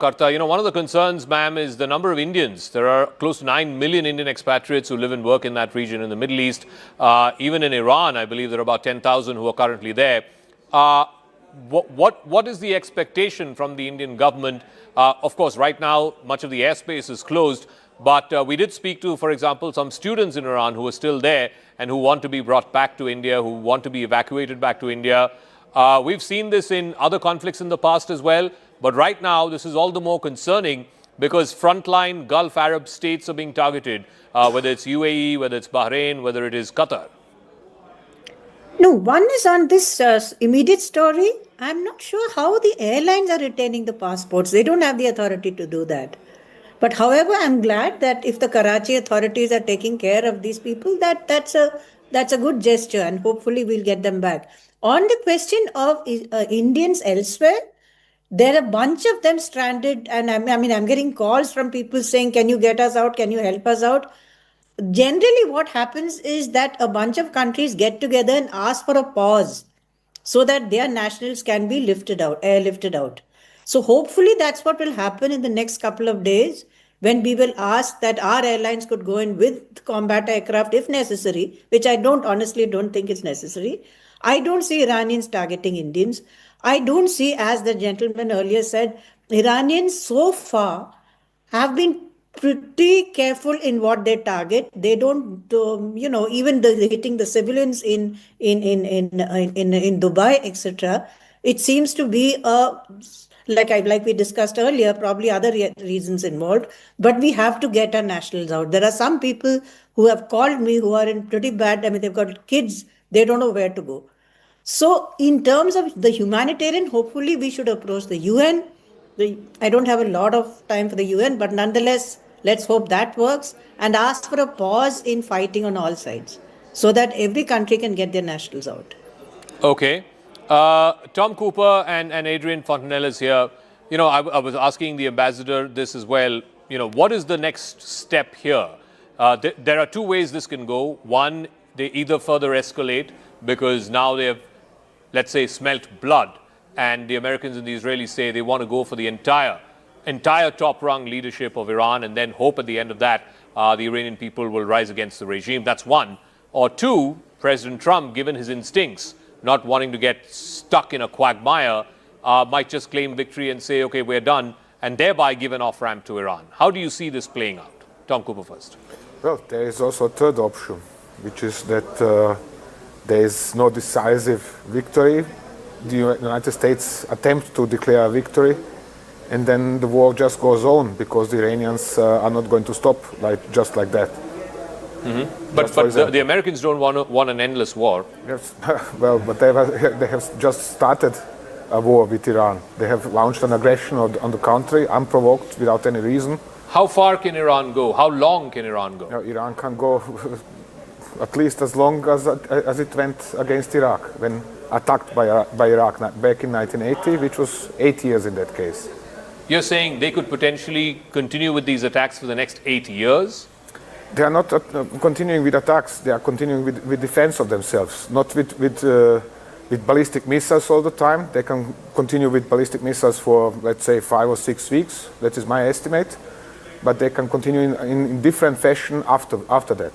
Karta, one of the concerns, ma'am, is the number of Indians. There are close to 9 million Indian expatriates who live and work in that region in the Middle East. Even in Iran, I believe there are about 10,000 who are currently there. What is the expectation from the Indian government? Of course, right now, much of the airspace is closed. But we did speak to, for example, some students in Iran who are still there and who want to be brought back to India, who want to be evacuated back to India. We've seen this in other conflicts in the past as well. But right now, this is all the more concerning because frontline Gulf Arab states are being targeted, whether it's UAE, whether it's Bahrain, whether it is Qatar. No, one is on this immediate story. I'm not sure how the airlines are retaining the passports. They don't have the authority to do that. But however, I'm glad that if the Karachi authorities are taking care of these people, that's a good gesture, and hopefully we'll get them back. On the question of Indians elsewhere, there are a bunch of them stranded, and I'm getting calls from people saying, "Can you get us out? Can you help us out?" Generally, what happens is that a bunch of countries get together and ask for a pause so that their nationals can be airlifted out. So hopefully that's what will happen in the next couple of days when we will ask that our airlines could go in with combat aircraft if necessary, which I honestly don't think is necessary. I don't see Iranians targeting Indians. I don't see, as the gentleman earlier said, Iranians so far have been pretty careful in what they target. They don't, even hitting the civilians in Dubai, etc. It seems to be like we discussed earlier, probably other reasons involved. But we have to get our nationals out. There are some people who have called me who are in pretty bad. They've got kids. They don't know where to go. So in terms of the humanitarian, hopefully we should approach the UN. I don't have a lot of time for the UN, but nonetheless, let's hope that works and ask for a pause in fighting on all sides so that every country can get their nationals out. Okay. Tom Cooper and Adrian Fontanelle is here. I was asking the ambassador this as well. What is the next step here? There are two ways this can go. One, they either further escalate because now they have, let's say, smelt blood, and the Americans and the Israelis say they want to go for the entire top-rung leadership of Iran and then hope at the end of that the Iranian people will rise against the regime. That's one. Or two, President Trump, given his instincts, not wanting to get stuck in a quagmire, might just claim victory and say, okay, we're done, and thereby give an off-ramp to Iran. How do you see this playing out? Tom Cooper first. Well, there is also a third option, which is that there is no decisive victory. The United States attempt to declare a victory, and then the war just goes on because the Iranians are not going to stop just like that. Mm-hmm. But the Americans don't want an endless war. Yes. Well, but they have just started a war with Iran. They have launched an aggression on the country, unprovoked, without any reason. How far can Iran go? How long can Iran go? Iran can go at least as long as it went against Iraq, when attacked by Iraq back in 1980, which was 8 years in that case. You're saying they could potentially continue with these attacks for the next 8 years? They are not continuing with attacks. They are continuing with defense of themselves, not with ballistic missiles all the time. They can continue with ballistic missiles for, let's say, 5 or 6 weeks. That is my estimate. But they can continue in different fashion after that.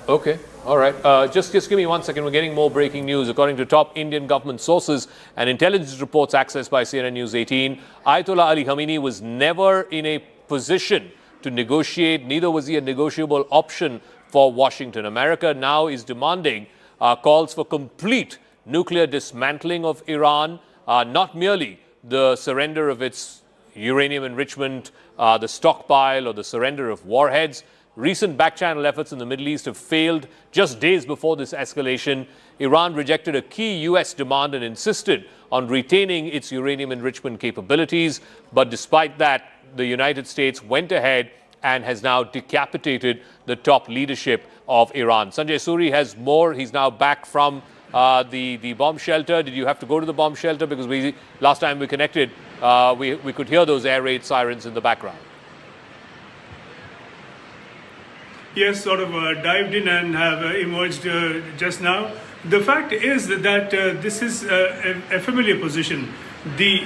Okay. All right. Just give me 1 second. We're getting more breaking news. According to top Indian government sources and intelligence reports accessed by CNN News 18, Ayatollah Ali Khamenei was never in a position to negotiate. Neither was he a negotiable option for Washington. America now is demanding calls for complete nuclear dismantling of Iran, not merely the surrender of its uranium enrichment, the stockpile, or the surrender of warheads. Recent back-channel efforts in the Middle East have failed. Just days before this escalation, Iran rejected a key U.S. demand and insisted on retaining its uranium enrichment capabilities. But despite that, the United States went ahead and has now decapitated the top leadership of Iran. Sanjay Suri has more. He's now back from the bomb shelter. Did you have to go to the bomb shelter? Because last time we connected, we could hear those air raid sirens in the background. Yes, sort of dived in and have emerged just now. The fact is that this is a familiar position. the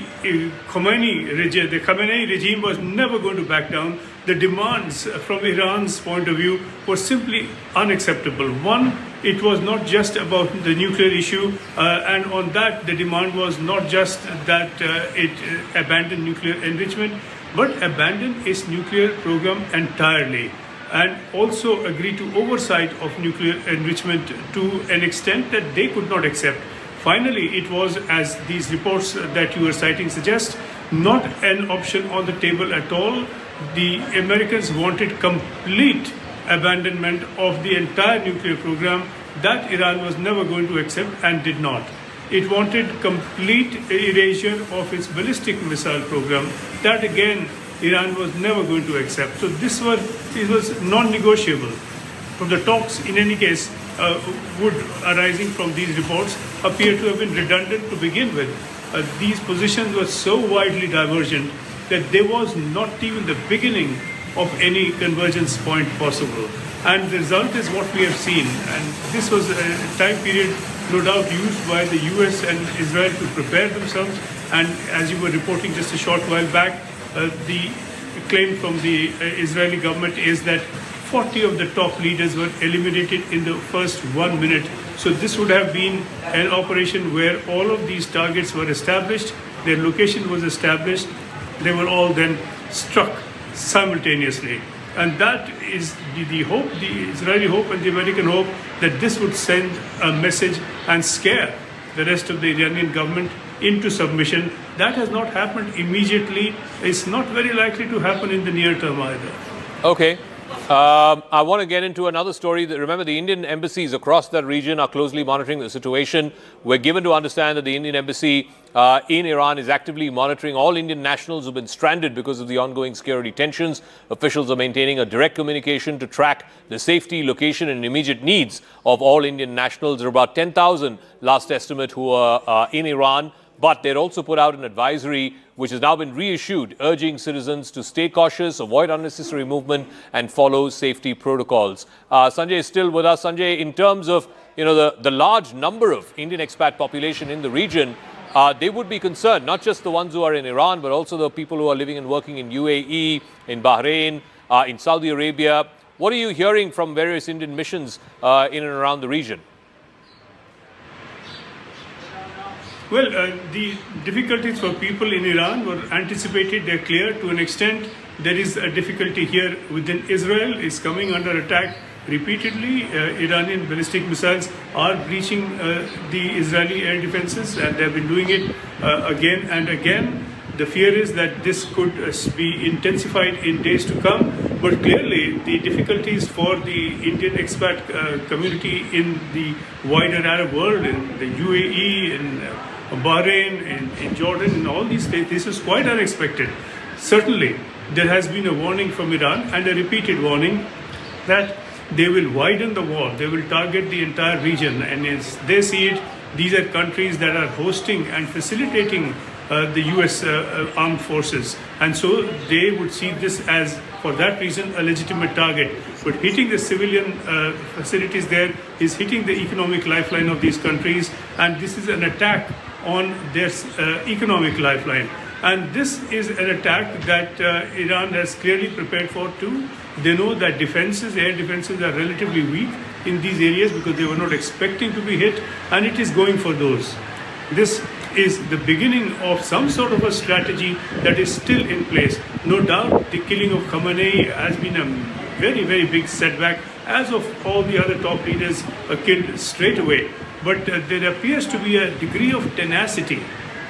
Khamenei regime was never going to back down. The demands from Iran's point of view were simply unacceptable. One, it was not just about the nuclear issue, and on that the demand was not just that it abandon nuclear enrichment, but abandon its nuclear program entirely, and also agree to oversight of nuclear enrichment to an extent that they could not accept. Finally, it was, as these reports that you are citing suggest, not an option on the table at all. The Americans wanted complete abandonment of the entire nuclear program that Iran was never going to accept and did not. It wanted complete erasure of its ballistic missile program that again Iran was never going to accept. So this was non-negotiable. From the talks, in any case, would arising from these reports appear to have been redundant to begin with. These positions were so widely divergent that there was not even the beginning of any convergence point possible. And the result is what we have seen. And this was a time period, no doubt, used by the US and Israel to prepare themselves. And as you were reporting just a short while back, the claim from the Israeli government is that 40 of the top leaders were eliminated in the first 1 minute. So this would have been an operation where all of these targets were established, their location was established, they were all then struck simultaneously. And that is the hope, the Israeli hope and the American hope, that this would send a message and scare the rest of the Iranian government into submission. That has not happened immediately. It's not very likely to happen in the near term either. Okay. I want to get into another story. Remember, the Indian embassies across that region are closely monitoring the situation. We're given to understand that the Indian embassy in Iran is actively monitoring all Indian nationals who've been stranded because of the ongoing security tensions. Officials are maintaining a direct communication to track the safety, location and immediate needs of all Indian nationals. There are about 10,000 last estimate who are in Iran. But they'd also put out an advisory which has now been reissued, urging citizens to stay cautious, avoid unnecessary movement, and follow safety protocols. Sanjay is still with us. Sanjay, in terms of the large number of Indian expat population in the region, they would be concerned, not just the ones who are in Iran, but also the people who are living and working in UAE, in Bahrain, in Saudi Arabia. What are you hearing from various Indian missions in and around the region? Well, the difficulties for people in Iran were anticipated, they're clear to an extent. There is a difficulty here within Israel. It's coming under attack repeatedly. Iranian ballistic missiles are breaching the Israeli air defenses, and they've been doing it again and again. The fear is that this could be intensified in days to come, but clearly the difficulties for the Indian expat community in the wider Arab world, in the UAE, in Bahrain, in Jordan, in all these states, this is quite unexpected. Certainly, there has been a warning from Iran and a repeated warning that they will widen the wall, they will target the entire region, and as they see it, these are countries that are hosting and facilitating the US armed forces, and so they would see this as, for that reason, a legitimate target. But hitting the civilian facilities there is hitting the economic lifeline of these countries, and this is an attack on their economic lifeline. And this is an attack that Iran has clearly prepared for too. They know that defenses, air defenses are relatively weak in these areas because they were not expecting to be hit, and it is going for those. This is the beginning of some sort of a strategy that is still in place. No doubt the killing of Khamenei has been a very, very big setback, as of all the other top leaders killed straight away. But there appears to be a degree of tenacity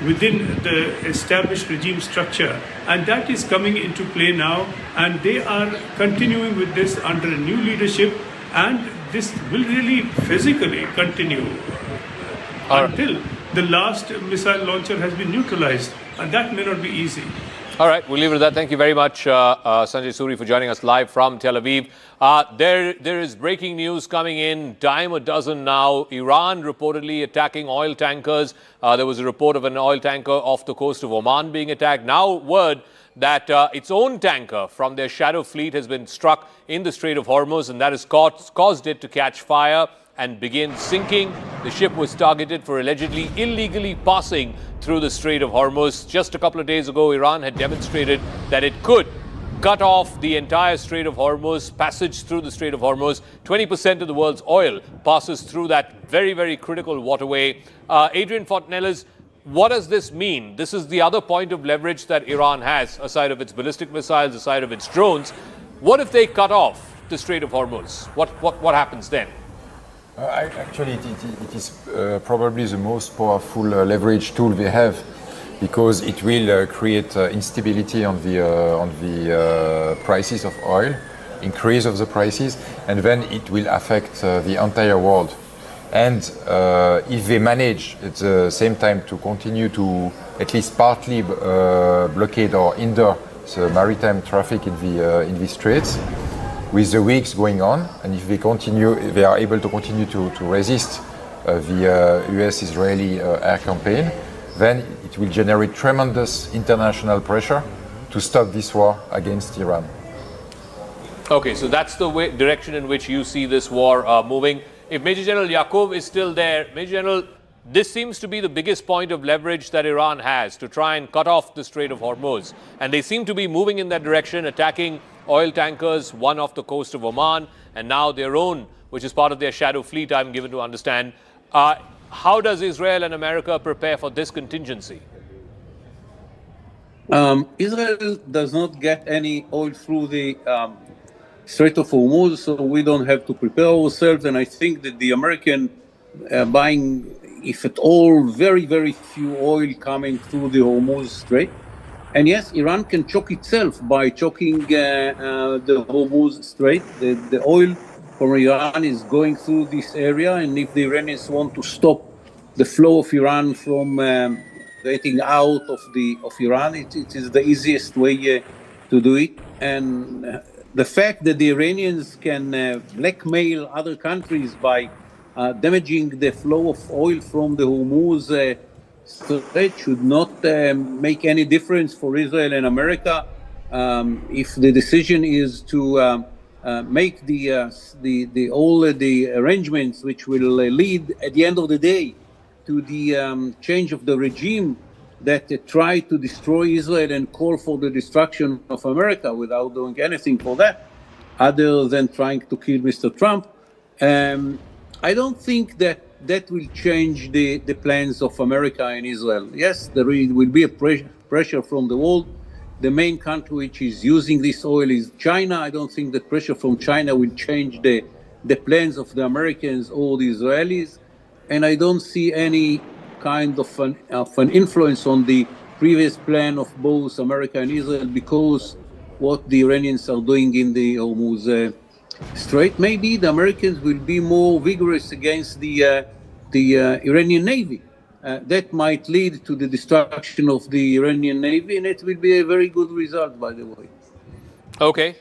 within the established regime structure, and that is coming into play now, and they are continuing with this under a new leadership, and this will really physically continue until the last missile launcher has been neutralized, and that may not be easy. All right, we'll leave it at that. Thank you very much, Sanjay Suri, for joining us live from Tel Aviv. There is breaking news coming in, dime a dozen now. Iran reportedly attacking oil tankers. There was a report of an oil tanker off the coast of Oman being attacked. Now word that its own tanker from their shadow fleet has been struck in the Strait of Hormuz, and that has caused it to catch fire and begin sinking. The ship was targeted for allegedly illegally passing through the Strait of Hormuz. Just a couple of days ago, Iran had demonstrated that it could cut off the entire Strait of Hormuz, passage through the Strait of Hormuz. 20% of the world's oil passes through that very, very critical waterway. Adrian Fontanellas, what does this mean? This is the other point of leverage that Iran has, aside of its ballistic missiles, aside of its drones. What if they cut off the Strait of Hormuz? What happens then? Actually, it is probably the most powerful leverage tool we have, because it will create instability on the prices of oil, increase of the prices, and then it will affect the entire world. And if they manage at the same time to continue to at least partly blockade or hinder the maritime traffic in the straits, with the weeks going on, and if they are able to continue to resist the US-Israeli air campaign, then it will generate tremendous international pressure to stop this war against Iran. Okay, so that's the direction in which you see this war moving. If Major General Yakov is still there, Major General, this seems to be the biggest point of leverage that Iran has to try and cut off the Strait of Hormuz. And they seem to be moving in that direction, attacking oil tankers, one off the coast of Oman, and now their own, which is part of their shadow fleet, I'm given to understand. How does Israel and America prepare for this contingency? Israel does not get any oil through the Strait of Hormuz, so we don't have to prepare ourselves. And I think that the American buying, if at all, very, very few oil coming through the Hormuz Strait. And yes, Iran can choke itself by choking the Hormuz Strait. The oil from Iran is going through this area, and if the Iranians want to stop the flow of Iran from getting out of Iran, it is the easiest way to do it. And the fact that the Iranians can blackmail other countries by damaging the flow of oil from the Hormuz Strait should not make any difference for Israel and America. If the decision is to make all the arrangements which will lead at the end of the day to the change of the regime that try to destroy Israel and call for the destruction of America without doing anything for that, other than trying to kill Mr. Trump, I don't think that will change the plans of America and Israel. Yes, there will be a pressure from the world. The main country which is using this oil is China. I don't think the pressure from China will change the plans of the Americans or the Israelis. And I don't see any kind of an influence on the previous plan of both America and Israel, because what the Iranians are doing in the Hormuz Strait. Maybe the Americans will be more vigorous against the Iranian Navy. That might lead to the destruction of the Iranian Navy, and it will be a very good result, by the way. Okay,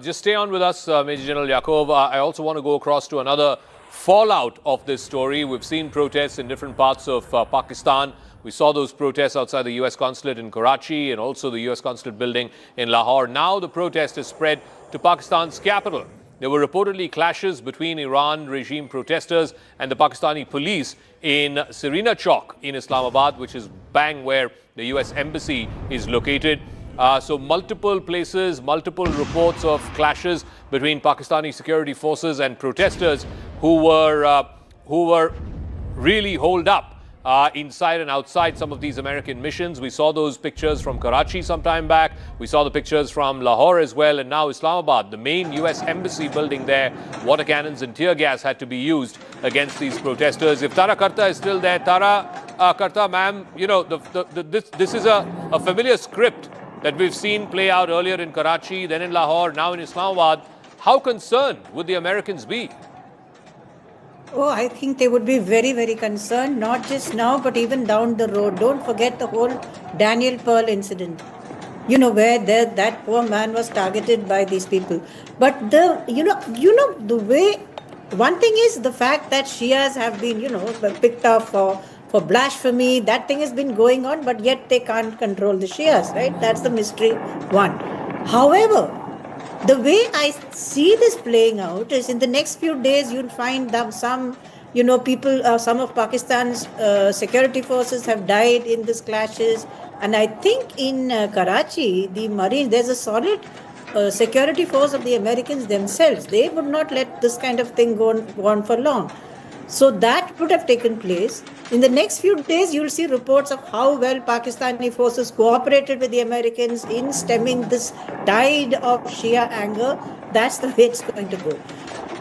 just stay on with us, Major General Yakov. I also want to go across to another fallout of this story. We've seen protests in different parts of Pakistan. We saw those protests outside the U.S. consulate in Karachi and also the U.S. consulate building in Lahore. Now the protest has spread to Pakistan's capital. There were reportedly clashes between Iran regime protesters and the Pakistani police in Serena Chowk in Islamabad, which is bang where the U.S. embassy is located. So multiple places, multiple reports of clashes between Pakistani security forces and protesters who were really holed up inside and outside some of these American missions. We saw those pictures from Karachi some time back. We saw the pictures from Lahore as well, and now Islamabad, the main U.S. embassy building there. Water cannons and tear gas had to be used against these protesters. If Tara Karta is still there, Tara Karta, ma'am, you know, this is a familiar script that we've seen play out earlier in Karachi, then in Lahore, now in Islamabad. How concerned would the Americans be? Oh, I think they would be very, very concerned, not just now, but even down the road. Don't forget the whole Daniel Pearl incident, you know, where that poor man was targeted by these people. But the way, one thing is the fact that Shias have been, picked up for blasphemy. That thing has been going on, but yet they can't control the Shias, right? That's the mystery one. However, The way I see this playing out is in the next few days, you'll find that some, people, some of Pakistan's security forces have died in these clashes. And I think in Karachi, the Marines, there's a solid security force of the Americans themselves. They would not let this kind of thing go on for long. So that would have taken place. In the next few days, you'll see reports of how well Pakistani forces cooperated with the Americans in stemming this tide of Shia anger. That's the way it's going to go.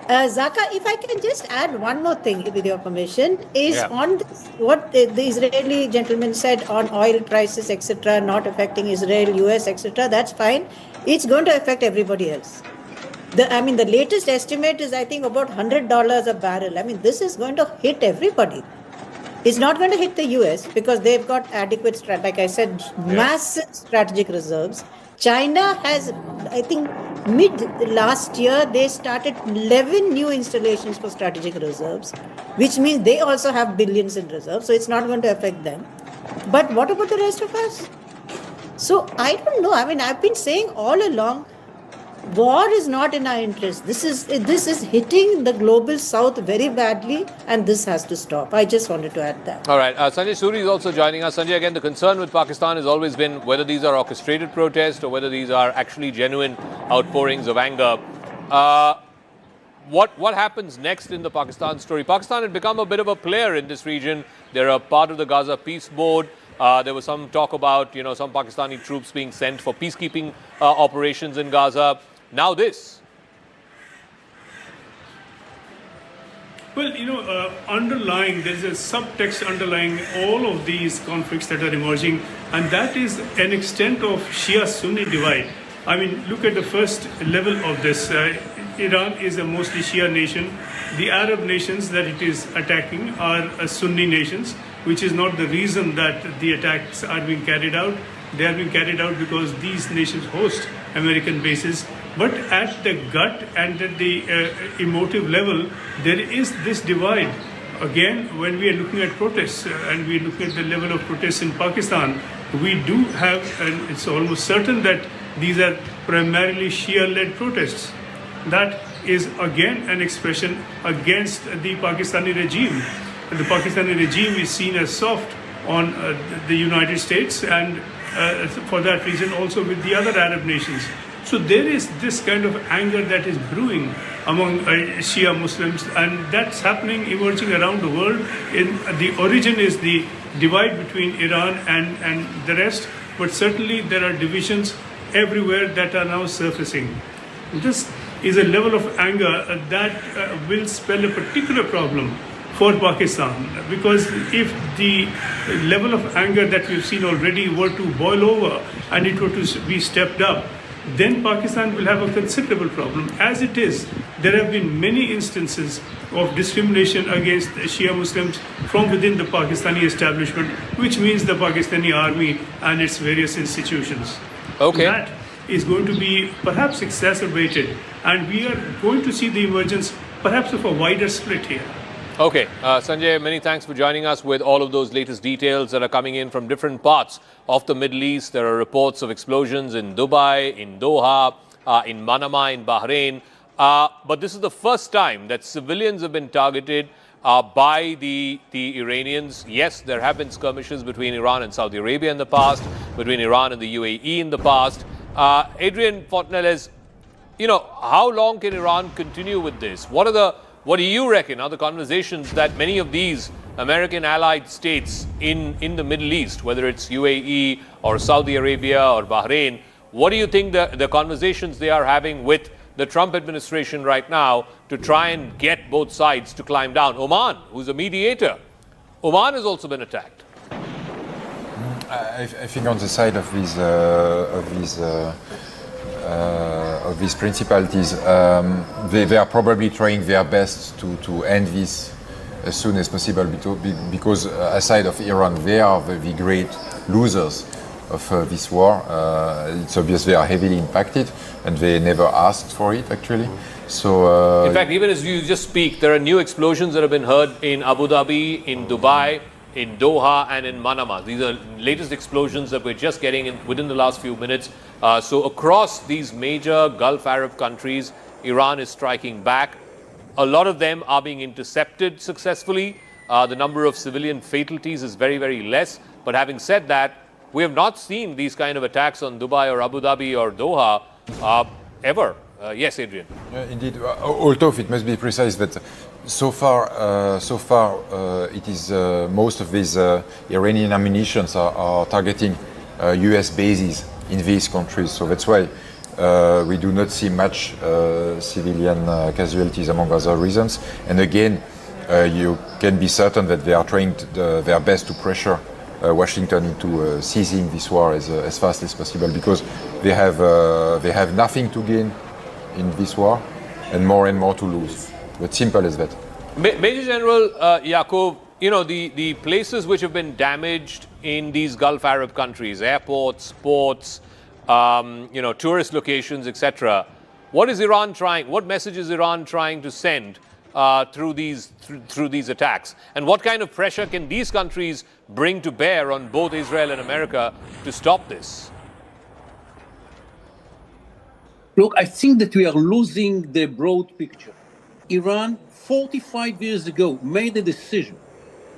Zaka, if I can just add one more thing with your permission, is on this, what the Israeli gentleman said on oil prices, etc., not affecting Israel, US, etc., that's fine. It's going to affect everybody else. The latest estimate is, I think, about $100 a barrel. This is going to hit everybody. It's not going to hit the US because they've got adequate, like I said, massive strategic reserves. China has, I think, mid last year, they started 11 new installations for strategic reserves, which means they also have billions in reserves. So it's not going to affect them. But what about the rest of us? So I don't know. I've been saying all along, war is not in our interest. This is hitting the global south very badly, and this has to stop. I just wanted to add that. All right. Sanjay Suri is also joining us. Sanjay, again, the concern with Pakistan has always been whether these are orchestrated protests or whether these are actually genuine outpourings of anger. What happens next in the Pakistan story? Pakistan had become a bit of a player in this region. They're a part of the Gaza Peace Board. There was some talk about, some Pakistani troops being sent for peacekeeping operations in Gaza. Now this. Well, there's a subtext underlying all of these conflicts that are emerging, and that is an extent of Shia-Sunni divide. Look at the first level of this. Iran is a mostly Shia nation. The Arab nations that it is attacking are Sunni nations, which is not the reason that the attacks are being carried out. They are being carried out because these nations host American bases. But at the gut and at the emotive level, there is this divide. Again, when we are looking at protests and we are looking at the level of protests in Pakistan, we do have, and it's almost certain that these are primarily Shia-led protests. That is again an expression against the Pakistani regime. The Pakistani regime is seen as soft on the United States and for that reason also with the other Arab nations. So there is this kind of anger that is brewing among Shia Muslims, and that's happening, emerging around the world. The origin is the divide between Iran and the rest, but certainly there are divisions everywhere that are now surfacing. This is a level of anger that will spell a particular problem for Pakistan, because if the level of anger that we've seen already were to boil over and it were to be stepped up, then Pakistan will have a considerable problem. As it is, there have been many instances of discrimination against Shia Muslims from within the Pakistani establishment, which means the Pakistani army and its various institutions. Okay. That is going to be perhaps exacerbated, and we are going to see the emergence perhaps of a wider split here. Okay, Sanjay, many thanks for joining us with all of those latest details that are coming in from different parts of the Middle East. There are reports of explosions in Dubai, in Doha, in Manama, in Bahrain. But this is the first time that civilians have been targeted by the Iranians. Yes, there have been skirmishes between Iran and Saudi Arabia in the past, between Iran and the UAE in the past. Adrian Fortnelles, how long can Iran continue with this? What do you reckon are the conversations that many of these American allied states in the Middle East, whether it's UAE or Saudi Arabia or Bahrain, what do you think the conversations they are having with the Trump administration right now to try and get both sides to climb down? Oman, who's a mediator, Oman has also been attacked. I think on the side of these principalities, they are probably trying their best to end this as soon as possible, because aside of Iran, they are the great losers of this war. It's obvious they are heavily impacted, and they never asked for it, actually. So, in fact, even as you just speak, there are new explosions that have been heard in Abu Dhabi, in Dubai, in Doha, and in Manama. These are latest explosions that we're just getting in within the last few minutes. So across these major Gulf Arab countries, Iran is striking back. A lot of them are being intercepted successfully. The number of civilian fatalities is very, very less. But having said that, we have not seen these kind of attacks on Dubai or Abu Dhabi or Doha ever. Yes, Adrian. Indeed, although it must be precise that so far, it is most of these Iranian ammunitions are targeting U.S. bases in these countries. So that's why we do not see much civilian casualties, among other reasons. And again, you can be certain that they are trying their best to pressure Washington into ceasing this war as fast as possible, because they have nothing to gain in this war and more to lose. But simple as that. Major General Yaakov, you know, the places which have been damaged in these Gulf Arab countries, airports, ports, you know, tourist locations, etc. What is Iran trying? What message is Iran trying to send through these attacks? And what kind of pressure can these countries bring to bear on both Israel and America to stop this? Look, I think that we are losing the broad picture. Iran, 45 years ago, made a decision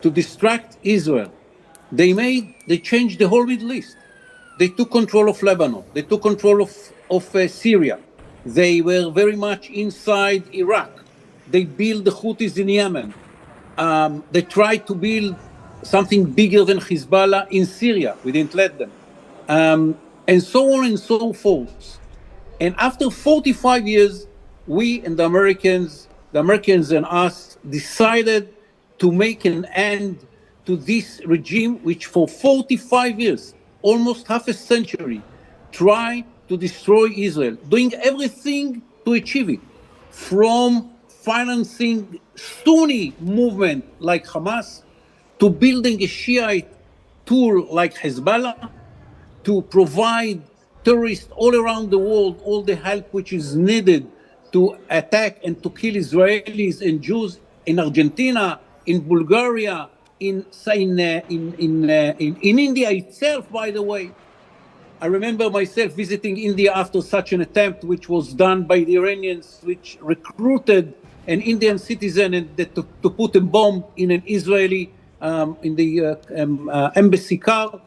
to distract Israel. They changed the whole Middle East. They took control of Lebanon. They took control of Syria. They were very much inside Iraq. They built the Houthis in Yemen. They tried to build something bigger than Hezbollah in Syria. We didn't let them. And so on and so forth. And after 45 years, we and the Americans and us decided to make an end to this regime, which for 45 years, almost half a century, tried to destroy Israel, doing everything to achieve it, from financing Sunni movement like Hamas, to building a Shiite tool like Hezbollah, to provide terrorists all around the world all the help which is needed to attack and to kill Israelis and Jews in Argentina, in Bulgaria, in India itself, by the way. I remember myself visiting India after such an attempt, which was done by the Iranians, which recruited an Indian citizen and to put a bomb in an Israeli in the embassy car.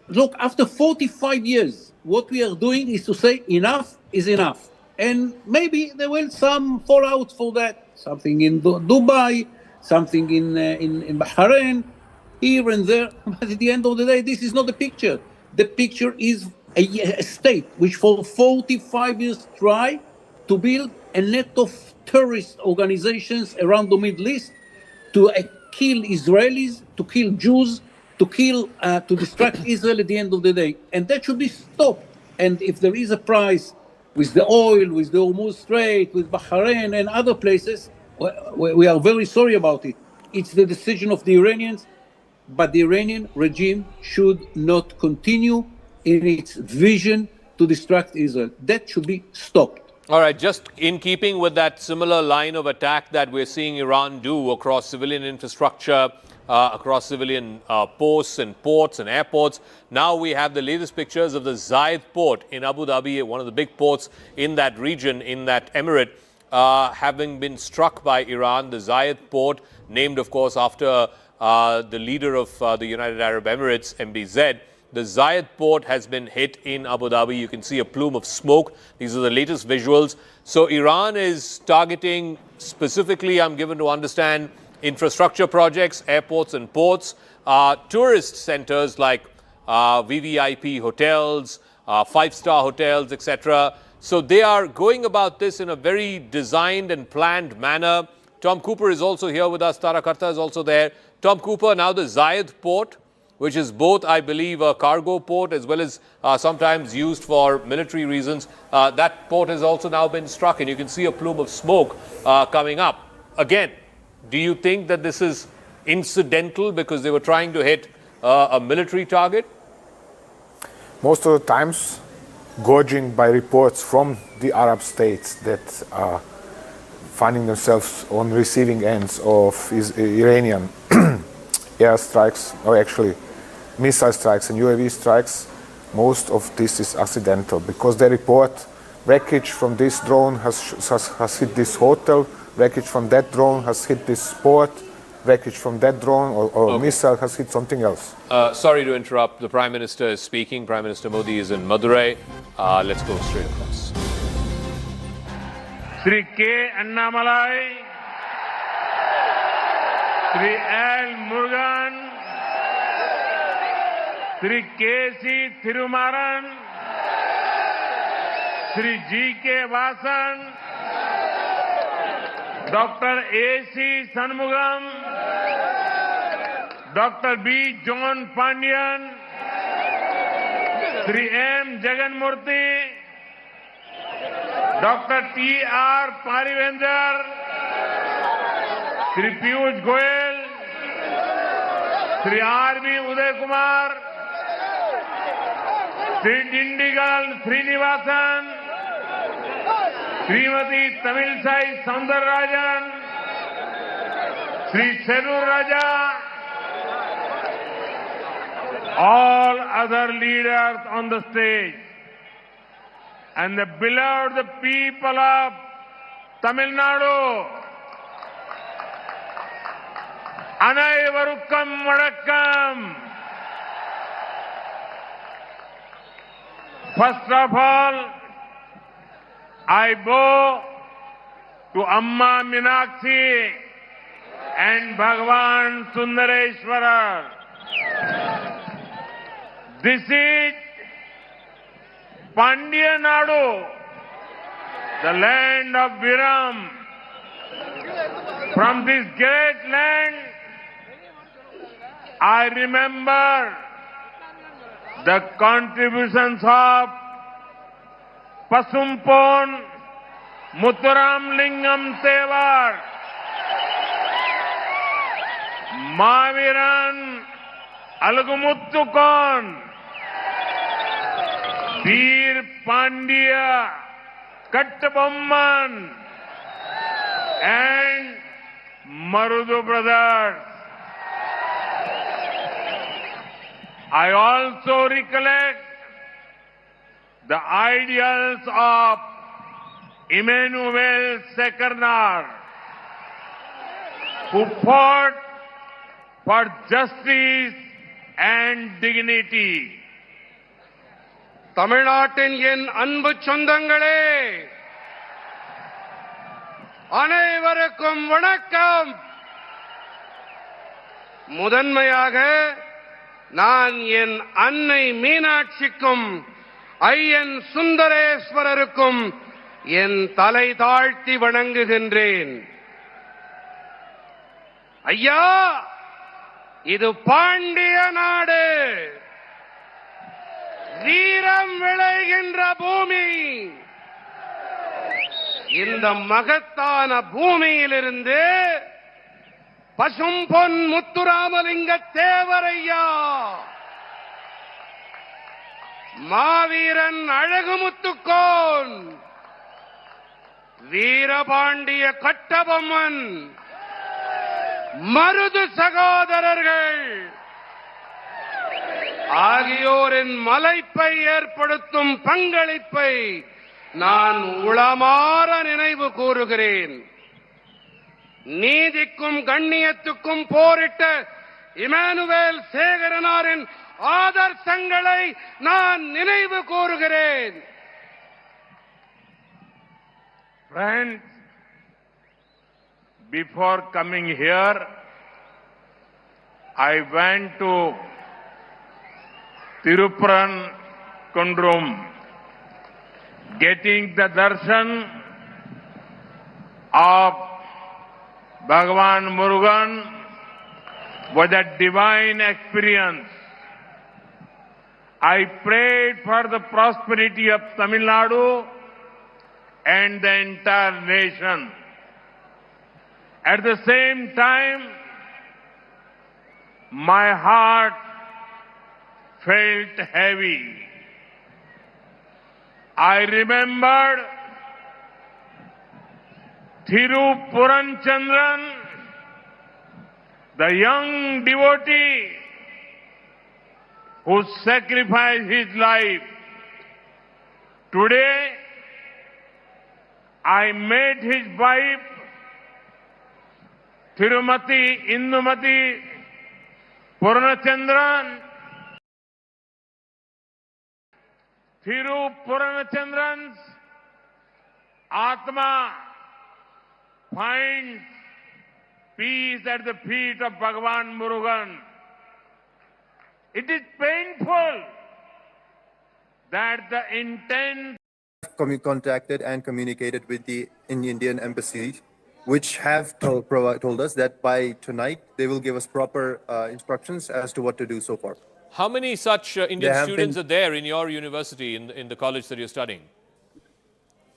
Look, after 45 years, what we are doing is to say enough is enough. And maybe there will some fallout for that, something in Dubai, something in Bahrain, here and there. But at the end of the day, this is not the picture. The picture is a state which for 45 years tried to build a net of terrorist organizations around the Middle East to kill Israelis, to kill Jews, to distract Israel at the end of the day. And that should be stopped. And if there is a price with the oil, with the Hormuz Strait, with Bahrain and other places, we are very sorry about it. It's the decision of the Iranians, but the Iranian regime should not continue in its vision to distract Israel. That should be stopped. All right, just in keeping with that similar line of attack that we're seeing Iran do across civilian infrastructure, across civilian posts and ports and airports. Now we have the latest pictures of the Zayed port in Abu Dhabi, one of the big ports in that region, in that emirate, having been struck by Iran. The Zayed port, named of course after the leader of the United Arab Emirates, MBZ. The Zayed port has been hit in Abu Dhabi. You can see a plume of smoke. These are the latest visuals. So Iran is targeting specifically, I'm given to understand, infrastructure projects, airports and ports, tourist centers like VVIP hotels, five-star hotels, etc. So they are going about this in a very designed and planned manner. Tom Cooper is also here with us. Tara Karta is also there. Tom Cooper, now the Zayed port, which is both, I believe, a cargo port as well as sometimes used for military reasons. That port has also now been struck, and you can see a plume of smoke coming up. Again, do you think that this is incidental because they were trying to hit a military target? Most of the times, gauging by reports from the Arab states that are finding themselves on receiving ends of Iranian airstrikes, or actually missile strikes and UAV strikes, most of this is accidental because they report wreckage from this drone has hit this hotel, wreckage from that drone has hit this port, wreckage from that drone or missile has hit something else. Sorry to interrupt. The Prime Minister is speaking. Prime Minister Modi is in Madurai. Let's go straight across. Sri K. Annamalai, Sri L. Murugan, Sri K.C. Thirumaran, Sri G.K. Vasan, Dr. A.C. Sanmugam, Dr. B. John Pandian, Sri M. Jaganmurthy, Dr. T.R. Parivendra, Sri Piyush Goyal, Sri R.B. Uday Kumar, Sri Dindigal Srinivasan, Srimati Tamilsai Soundararajan, Sri Serur Raja, all other leaders on the stage, and the beloved people of Tamil Nadu, Anaivarukam Vanakkam. First of all, I bow to Amma Meenakshi and Bhagavan Sundareshwara. This is Pandya Nadu, the land of Viram. From this great land, I remember the contributions of Pasumpon Muthuram Lingam Tevar, Maviran Alagumuttukon, Veer Pandya Kattabomman, and Marudu brothers. I also recollect the ideals of Emmanuel Sekernar, who fought for justice and dignity. தமிழ்நாட்டின் என் அன்பு சொந்தங்களே, அனைவருக்கும் வணக்கம். முதன்மையாக நான் என் அன்னை மீனாட்சிக்கும் ஐயன் சுந்தரேஸ்வரருக்கும் என் தலை தாழ்த்தி வணங்குகின்றேன். ஐயா, இது பாண்டிய நாடு, வீரம் விளைகின்ற பூமி. இந்த மகத்தான பூமியிலிருந்து பசும்பொன் முத்துராமலிங்க தேவரையா, மாவீரன் அழகுமுத்துக்கோன், வீரபாண்டிய கட்டபொம்மன், மருது சகோதரர்கள் ஆகியோரின் மலைப்பை ஏற்படுத்தும் பங்களிப்பை நான் உளமாற நினைவு கூறுகிறேன். நீதிக்கும் கண்ணியத்துக்கும் போரிட்ட இமானுவேல் சேகரனாரின் ஆதர்சங்களை நான் நினைவு கூறுகிறேன். Friends, before coming here, I went to Tirupuran Kundrum. Getting the darshan of Bhagavan Murugan was a divine experience. I prayed for the prosperity of Tamil Nadu and the entire nation. At the same time, my heart felt heavy. I remembered Thirupuran Chandran, the young devotee who sacrificed his life. Today, I met his wife, Tirumati Indumati Purnachandran. Thiru Purnachandran's Atma finds peace at the feet of Bhagavan Murugan. It is painful that the intent contacted and communicated with the Indian embassy, which have told us that by tonight they will give us proper instructions as to what to do so far. How many such Indian There have students been- are there in your university, in the college that you're studying?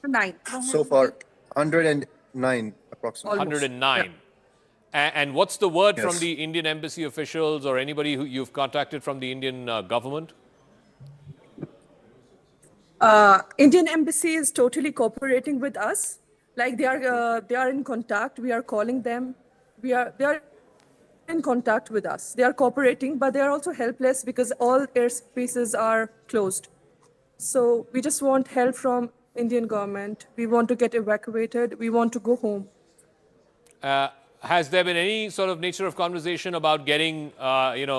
9. So far, 109 approximately. 109. And what's the word from Yes. the Indian embassy officials or anybody who you've contacted from the Indian government? Indian embassy is totally cooperating with us. Like they are in contact. We are calling them. They are in contact with us. They are cooperating, but they are also helpless because all airspaces are closed. So we just want help from Indian government. We want to get evacuated. We want to go home. Has there been any sort of nature of conversation about getting,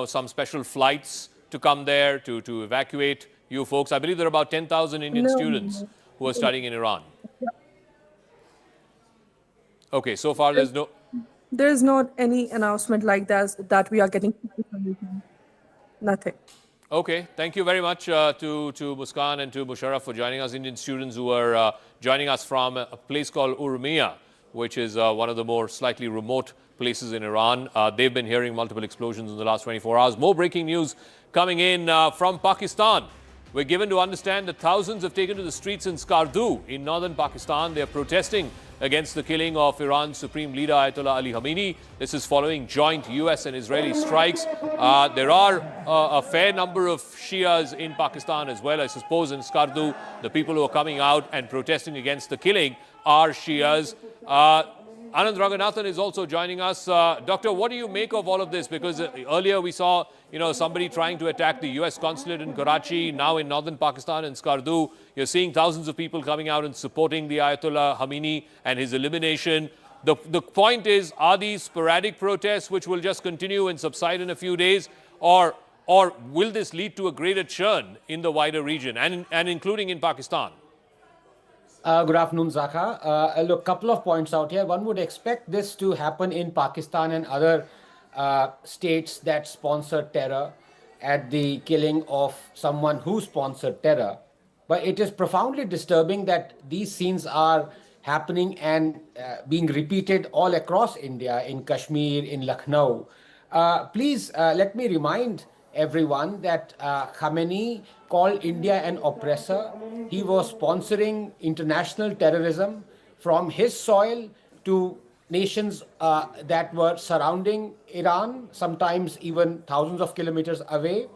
some special flights to come there to evacuate you folks? I believe there are about 10,000 Indian No. students who are studying in Iran. Okay, so far there's no... There is not any announcement like that we are getting nothing. Okay, thank you very much to Muskan and to Musharraf for joining us, Indian students who are joining us from a place called Urmia, which is one of the more slightly remote places in Iran. They've been hearing multiple explosions in the last 24 hours. More breaking news coming in from Pakistan. We're given to understand that thousands have taken to the streets in Skardu in northern Pakistan. They're protesting against the killing of Iran's Supreme Leader Ayatollah Ali Khamenei. This is following joint US and Israeli strikes. There are a fair number of Shias in Pakistan as well. I suppose in Skardu, the people who are coming out and protesting against the killing are Shias. Anand Raghunathan is also joining us. Doctor, what do you make of all of this? Because earlier we saw, somebody trying to attack the US consulate in Karachi. Now in northern Pakistan in Skardu, you're seeing thousands of people coming out and supporting the Ayatollah Khamenei and his elimination. The point is, are these sporadic protests which will just continue and subside in a few days, or will this lead to a greater churn in the wider region and including in Pakistan? Good afternoon, Zaka. Look, couple of points out here. One would expect this to happen in Pakistan and other states that sponsor terror at the killing of someone who sponsored terror. But it is profoundly disturbing that these scenes are happening and being repeated all across India, in Kashmir, in Lucknow. Please let me remind everyone that Khamenei called India an oppressor. He was sponsoring international terrorism from his soil to nations that were surrounding Iran, sometimes even thousands of kilometers away.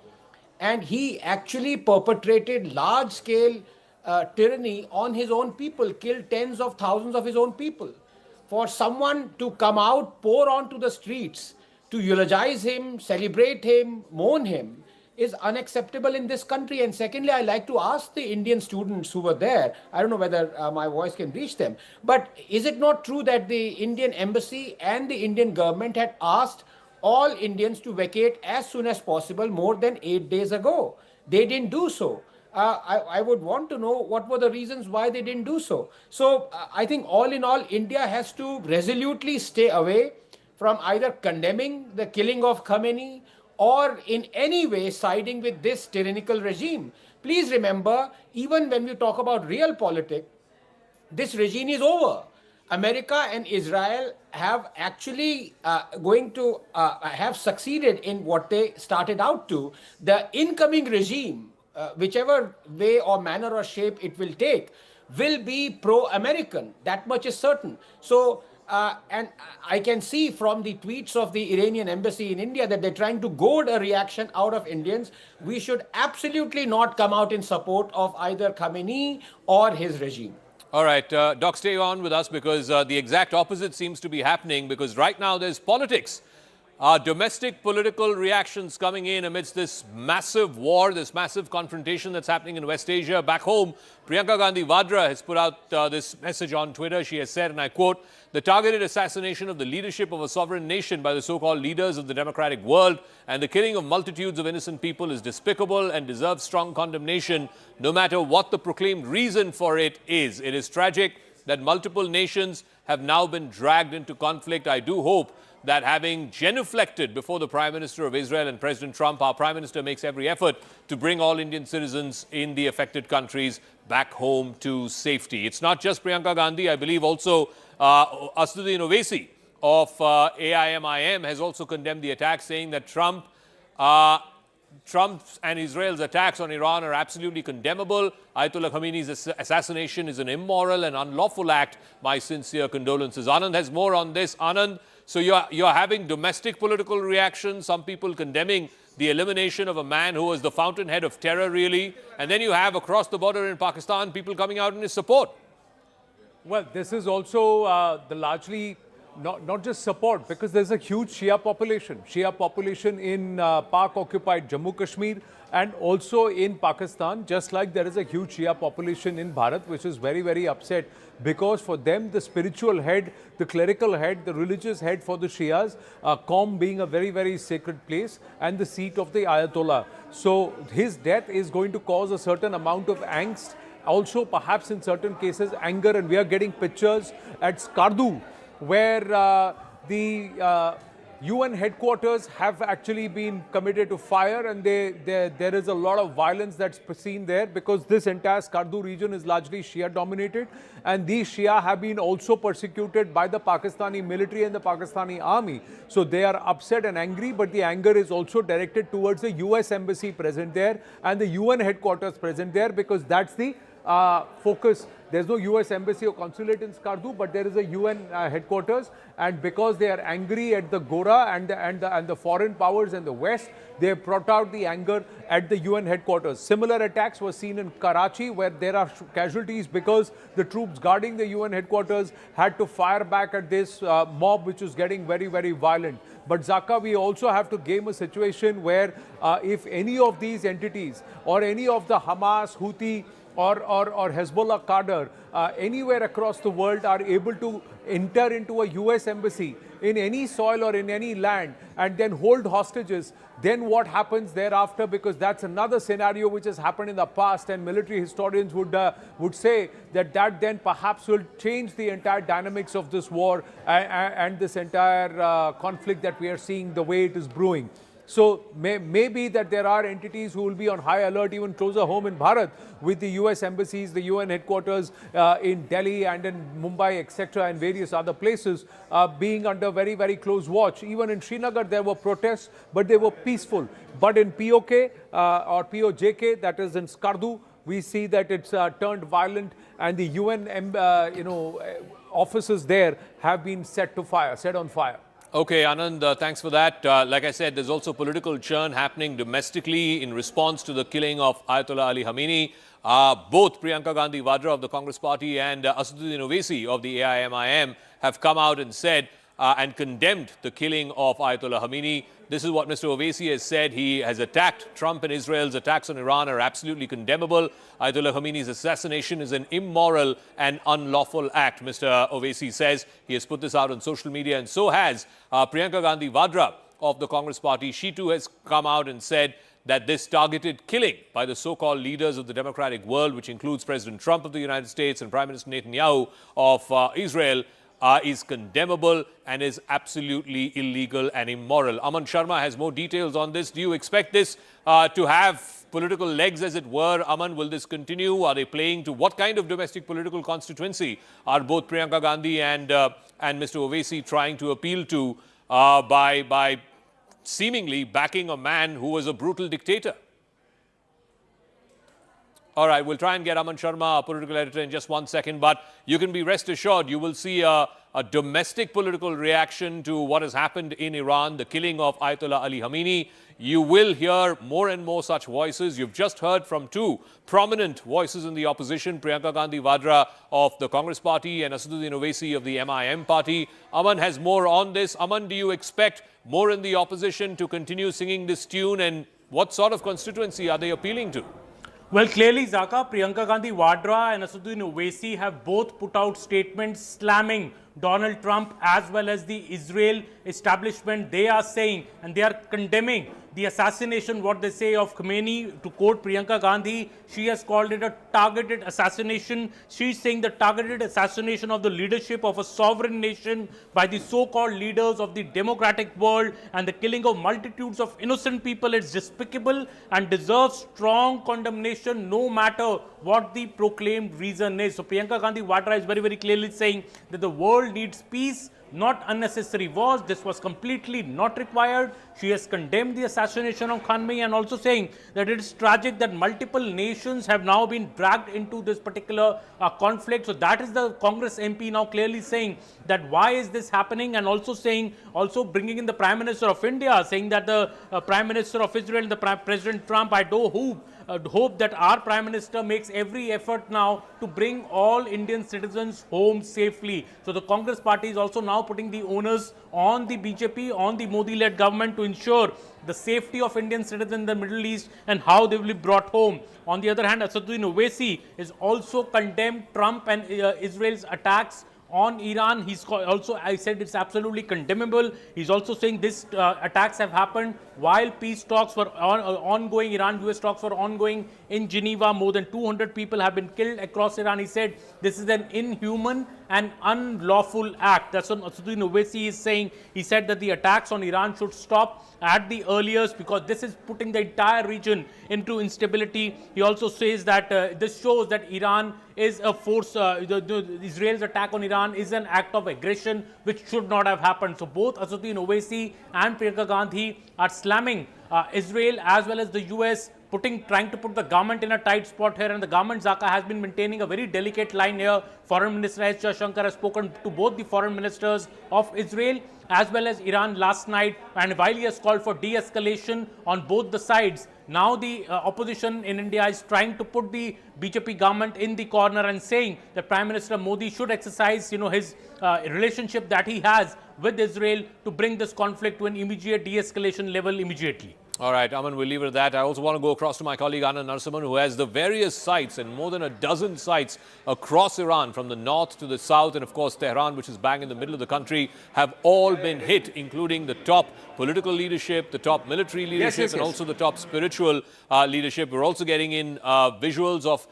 And he actually perpetrated large-scale tyranny on his own people, killed tens of thousands of his own people. For someone to come out, pour onto the streets, to eulogize him, celebrate him, mourn him, is unacceptable in this country. And secondly, I like to ask the Indian students who were there, I don't know whether my voice can reach them, but is it not true that the Indian embassy and the Indian government had asked all Indians to vacate as soon as possible more than 8 days ago? They didn't do so. I would want to know what were the reasons why they didn't do so. So I think all in all, India has to resolutely stay away from either condemning the killing of Khamenei or in any way siding with this tyrannical regime. Please remember, even when we talk about real politics, this regime is over. America and Israel have actually have succeeded in what they started out to. The incoming regime, whichever way or manner or shape it will take, will be pro-American. That much is certain. So, and I can see from the tweets of the Iranian embassy in India that they're trying to goad a reaction out of Indians. We should absolutely not come out in support of either Khamenei or his regime. All right, Doc, stay on with us because the exact opposite seems to be happening, because right now there's politics Domestic political reactions coming in amidst this massive war, this massive confrontation that's happening in West Asia. Back home, Priyanka Gandhi Vadra has put out this message on Twitter. She has said, and I quote, "The targeted assassination of the leadership of a sovereign nation by the so-called leaders of the democratic world and the killing of multitudes of innocent people is despicable and deserves strong condemnation, no matter what the proclaimed reason for it is. It is tragic that multiple nations have now been dragged into conflict. I do hope that having genuflected before the Prime Minister of Israel and President Trump, our Prime Minister makes every effort to bring all Indian citizens in the affected countries back home to safety." It's not just Priyanka Gandhi. I believe also Asduddin Owaisi of AIMIM has also condemned the attack, saying that Trump's and Israel's attacks on Iran are absolutely condemnable. Ayatollah Khamenei's assassination is an immoral and unlawful act. My sincere condolences. Anand has more on this. Anand, so you're having domestic political reactions, some people condemning the elimination of a man who was the fountainhead of terror, really. And then you have across the border in Pakistan, people coming out in his support. Well, this is also the largely not just support, because there's a huge Shia population in Pak-occupied Jammu Kashmir and also in Pakistan, just like there is a huge Shia population in Bharat, which is very, very upset, because for them, the spiritual head, the clerical head, the religious head for the Shias, Qom being a very, very sacred place and the seat of the Ayatollah. So his death is going to cause a certain amount of angst, also perhaps in certain cases anger, and we are getting pictures at Skardu, where the UN headquarters have actually been committed to fire, and there is a lot of violence that's seen there, because this entire Skardu region is largely Shia dominated, and these Shia have been also persecuted by the Pakistani military and the Pakistani army. So they are upset and angry, but the anger is also directed towards the US embassy present there and the UN headquarters present there, because that's the focus. There's no US embassy or consulate in Skardu, but there is a UN headquarters, and because they are angry at the Gora and the foreign powers in the West, they have brought out the anger at the UN headquarters. Similar attacks were seen in Karachi, where there are casualties because the troops guarding the UN headquarters had to fire back at this mob, which was getting very, very violent. But Zaka, we also have to game a situation where if any of these entities or any of the Hamas, Houthi, or Hezbollah cadre anywhere across the world are able to enter into a US embassy in any soil or in any land and then hold hostages, then what happens thereafter? Because that's another scenario which has happened in the past, and military historians would say that then perhaps will change the entire dynamics of this war and this entire conflict that we are seeing, the way it is brewing. So maybe that there are entities who will be on high alert even closer home in Bharat, with the US embassies, the UN headquarters in Delhi and in Mumbai, etc., and various other places being under very, very close watch. Even in Srinagar, there were protests, but they were peaceful. But in POK or POJK, that is in Skardu, we see that it's turned violent, and the UN offices there have been set on fire. Okay, Anand, thanks for that. Like I said, there's also political churn happening domestically in response to the killing of Ayatollah Ali Khamenei. Both Priyanka Gandhi Vadra of the Congress Party and Asduddin Owaisi of the AIMIM have come out and said and condemned the killing of Ayatollah Khamenei. This is what Mr. Owaisi has said. He has attacked Trump, and Israel's attacks on Iran are absolutely condemnable. Ayatollah Khamenei's assassination is an immoral and unlawful act, Mr. Owaisi says. He has put this out on social media, and so has Priyanka Gandhi Vadra of the Congress Party. She too has come out and said that this targeted killing by the so-called leaders of the democratic world, which includes President Trump of the United States and Prime Minister Netanyahu of Israel, is condemnable and is absolutely illegal and immoral. Aman Sharma has more details on this. Do you expect this to have political legs, as it were? Aman, will this continue? Are they playing to what kind of domestic political constituency are both Priyanka Gandhi and Mr. Owaisi trying to appeal to by seemingly backing a man who was a brutal dictator? All right, we'll try and get Aman Sharma, our political editor, in just 1 second. But you can be rest assured you will see a domestic political reaction to what has happened in Iran, the killing of Ayatollah Ali Khamenei. You will hear more and more such voices. You've just heard from two prominent voices in the opposition, Priyanka Gandhi Vadra of the Congress Party and Asaduddin Owaisi of the MIM Party. Aman has more on this. Aman, do you expect more in the opposition to continue singing this tune, and what sort of constituency are they appealing to? Well, clearly, Zaka, Priyanka Gandhi Vadra and Asaduddin Owaisi have both put out statements slamming Donald Trump as well as the Israel establishment. They are saying and they are condemning the assassination, what they say, of Khamenei. To quote Priyanka Gandhi, she has called it a targeted assassination. She's saying the targeted assassination of the leadership of a sovereign nation by the so-called leaders of the democratic world, and the killing of multitudes of innocent people is despicable and deserves strong condemnation no matter what the proclaimed reason is. So Priyanka Gandhi Vadra is very, very clearly saying that the world needs peace, not unnecessary wars. This was completely not required. She has condemned the assassination of Khamenei and also saying that it is tragic that multiple nations have now been dragged into this particular conflict. So that is the Congress MP now clearly saying that why is this happening, and also saying, also bringing in the Prime Minister of India, saying that the Prime Minister of Israel, the President Trump, I do hope that our Prime Minister makes every effort now to bring all Indian citizens home safely. So the Congress Party is also now putting the onus on the BJP, on the Modi-led government to ensure the safety of Indian citizens in the Middle East and how they will be brought home. On the other hand, Asaduddin Owaisi is also condemned Trump and Israel's attacks on Iran. He's also, I said, it's absolutely condemnable. He's also saying this attacks have happened while peace talks were ongoing. Iran-US talks were ongoing in Geneva. More than 200 people have been killed across Iran. He said this is an inhuman and unlawful act. That's what Asaduddin Owaisi is saying. He said that the attacks on Iran should stop at the earliest because this is putting the entire region into instability. He also says that this shows that Iran is a force, Israel's attack on Iran is an act of aggression which should not have happened. So both Asaduddin Owaisi and Priyanka Gandhi are slamming Israel as well as the US, trying to put the government in a tight spot here, and the government, Zaka, has been maintaining a very delicate line here. Foreign Minister S. Jaishankar has spoken to both the foreign ministers of Israel as well as Iran last night, and while he has called for de-escalation on both the sides, now the opposition in India is trying to put the BJP government in the corner and saying that Prime Minister Modi should exercise, his relationship that he has with Israel to bring this conflict to an immediate de-escalation level immediately. All right, Aman, we'll leave it at that. I also want to go across to my colleague Anand Narasimhan, who has the various sites and more than a dozen sites across Iran, from the north to the south, and of course Tehran, which is bang in the middle of the country, have all been hit, including the top political leadership, the top military leadership, and also the top spiritual leadership. We're also getting in visuals of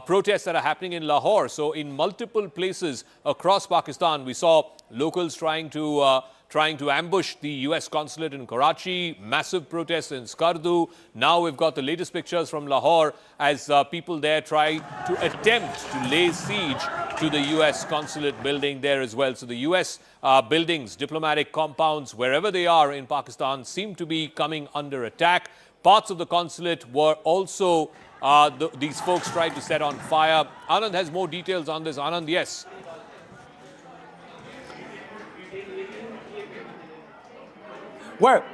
protests that are happening in Lahore. So in multiple places across Pakistan, we saw locals trying to ambush the US consulate in Karachi, massive protests in Skardu. Now we've got the latest pictures from Lahore as people there try to attempt to lay siege to the US consulate building there as well. So the US buildings, diplomatic compounds, wherever they are in Pakistan, seem to be coming under attack. Parts of the consulate were also, these folks tried to set on fire. Anand has more details on this. Anand, yes. Well,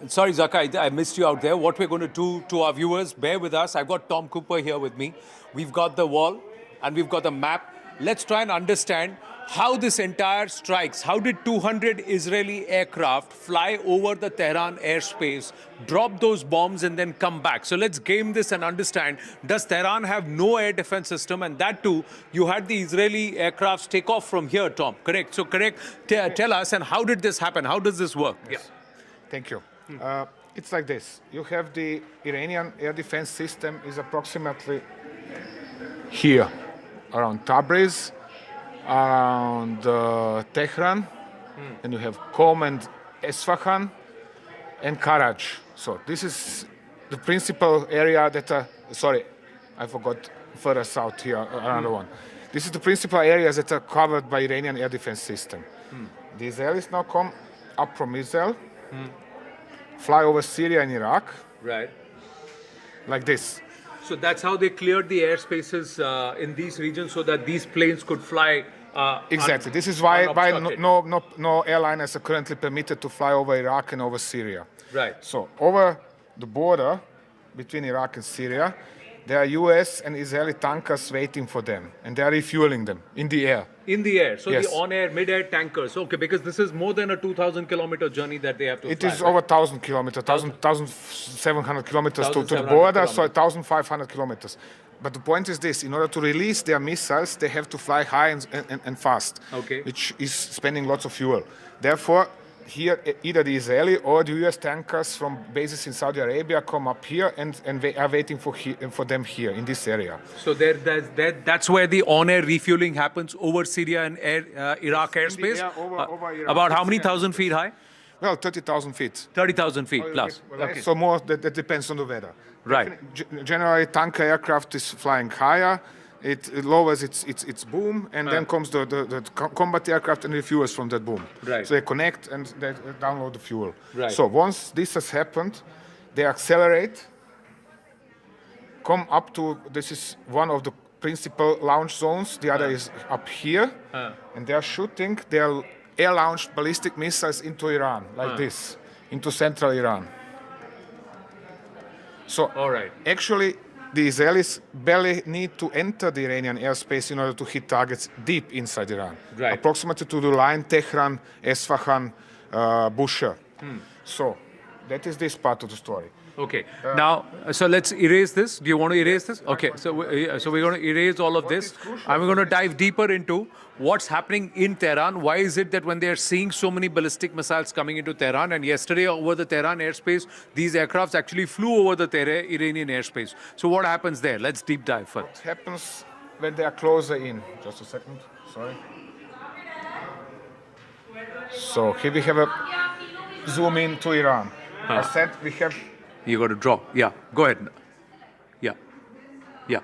sorry, Zaka, I missed you out there. What we're going to do to our viewers, bear with us. I've got Tom Cooper here with me. We've got the wall and we've got the map. Let's try and understand how this entire strikes. How did 200 Israeli aircraft fly over the Tehran airspace, drop those bombs and then come back? So let's game this and understand, does Tehran have no air defense system? And that too, you had the Israeli aircrafts take off from here, Tom, correct? So tell us, and how did this happen? How does this work? Yes. Yeah. Thank you. It's like this. You have the Iranian air defense system is approximately here, around Tabriz, around Tehran, and you have Qom and Esfahan and Karaj. So this is the principal area that, sorry, I forgot further south here, another one. This is the principal areas that are covered by Iranian air defense system. The Israelis now come up from Israel, fly over Syria and Iraq. Right. Like this. So that's how they cleared the airspaces in these regions so that these planes could fly. Exactly. This is why unobstructed. no airliners are currently permitted to fly over Iraq and over Syria. Right. So over the border between Iraq and Syria, there are US and Israeli tankers waiting for them, and they are refueling them in the air. In the air. So Yes. the on-air, mid-air tankers. Okay, because this is more than a 2,000-kilometer journey that they have to It fly. is over 1,000 kilometers, 1,700 kilometers to the 1,700 border, so kilometers. 1,500 kilometers. But the point is this, in order to release their missiles, they have to fly high and fast, Okay. which is spending lots of fuel. Therefore, here, either the Israeli or the US tankers from bases in Saudi Arabia come up here and they are waiting for them here in this area. So that's where the on-air refueling happens over Syria and Iraq airspace. air over Iraq. About how many thousand feet high? Well, 30,000 feet. 30,000 feet plus. Okay. So more, that depends on the weather. Right. Generally, tanker aircraft is flying higher. It lowers its boom, and then comes the combat aircraft and refuels from that boom. Right. So they connect and they download the fuel. Right. So once this has happened, they accelerate, come up to, this is one of the principal launch zones, the other is up here, and they are shooting their air-launched ballistic missiles into Iran, like this, into central Iran. So All right. actually, the Israelis barely need to enter the Iranian airspace in order to hit targets deep inside Iran, Right. approximately to the line Tehran, Esfahan, Bushehr. So that is this part of the story. Okay. Now, so let's erase this. Do you want to erase this? Okay. So we're going to erase all of this. And we're going to dive deeper into what's happening in Tehran. Why is it that when they are seeing so many ballistic missiles coming into Tehran, and yesterday over the Tehran airspace, these aircrafts actually flew over the Iranian airspace. So what happens there? Let's deep dive first. What happens when they are closer in? Just a second, sorry. So here we have a zoom in to Iran. I said we have. You got to draw. Yeah. Go ahead. Yeah. Yeah.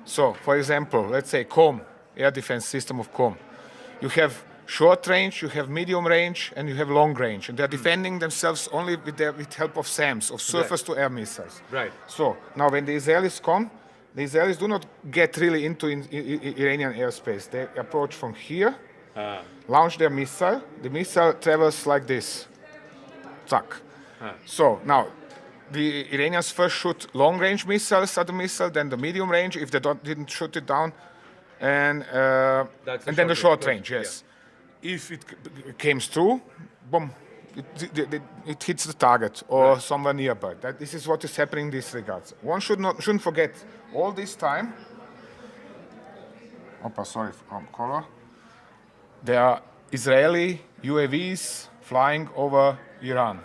So, for example, let's say COM, air defense system of COM. You have short range, you have medium range, and you have long range. And they're defending themselves only with help of SAMs, of surface-to-air missiles. Right. So, now when the Israelis come, the Israelis do not get really into Iranian airspace. They approach from here, launch their missile. The missile travels like this. Zack. So, now, the Iranians first shoot long-range missiles at the missile, then the medium range, if they didn't shoot it down, and then the short range, yes. Yeah. If it came through, boom, it hits the target or somewhere nearby. This is what is happening in this regards. One shouldn't forget, all this time, sorry, color, there are Israeli UAVs flying over Iran.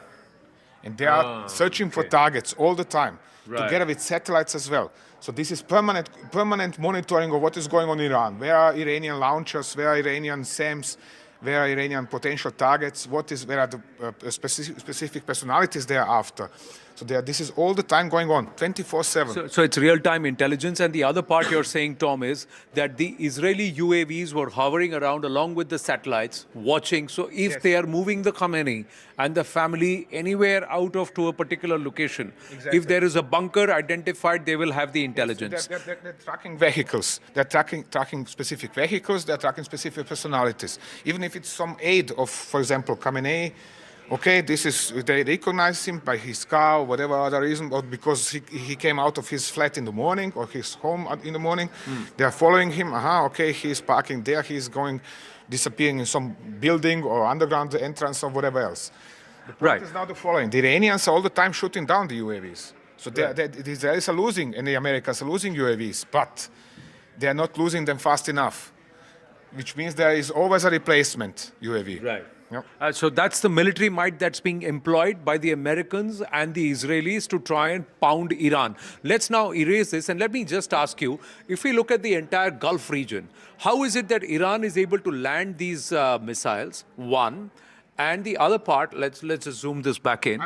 And they are searching for targets all the time, together with satellites as well. So this is permanent monitoring of what is going on in Iran. Where are Iranian launchers? Where are Iranian SAMs? Where are Iranian potential targets? Where are the specific personalities they are after? So this is all the time going on, 24/7. So it's real-time intelligence. And the other part you're saying, Tom, is that the Israeli UAVs were hovering around along with the satellites, watching. So if they are moving the Khamenei and the family anywhere out of to a particular location, if there is a bunker identified, they will have the intelligence. So they're tracking vehicles. They're tracking specific vehicles. They're tracking specific personalities. Even if it's some aide of, for example, Khamenei, okay, they recognize him by his car or whatever other reason, or because he came out of his flat in the morning or his home in the morning. They are following him. Okay, he's parking there. He's disappearing in some building or underground entrance or whatever else. The point is now the following. The Iranians are all the time shooting down the UAVs. So the Israelis are losing and the Americans are losing UAVs, but they are not losing them fast enough, which means there is always a replacement UAV. Right. Yep. So that's the military might that's being employed by the Americans and the Israelis to try and pound Iran. Let's now erase this, and let me just ask you, if we look at the entire Gulf region, how is it that Iran is able to land these missiles, one, and the other part, let's just zoom this back in.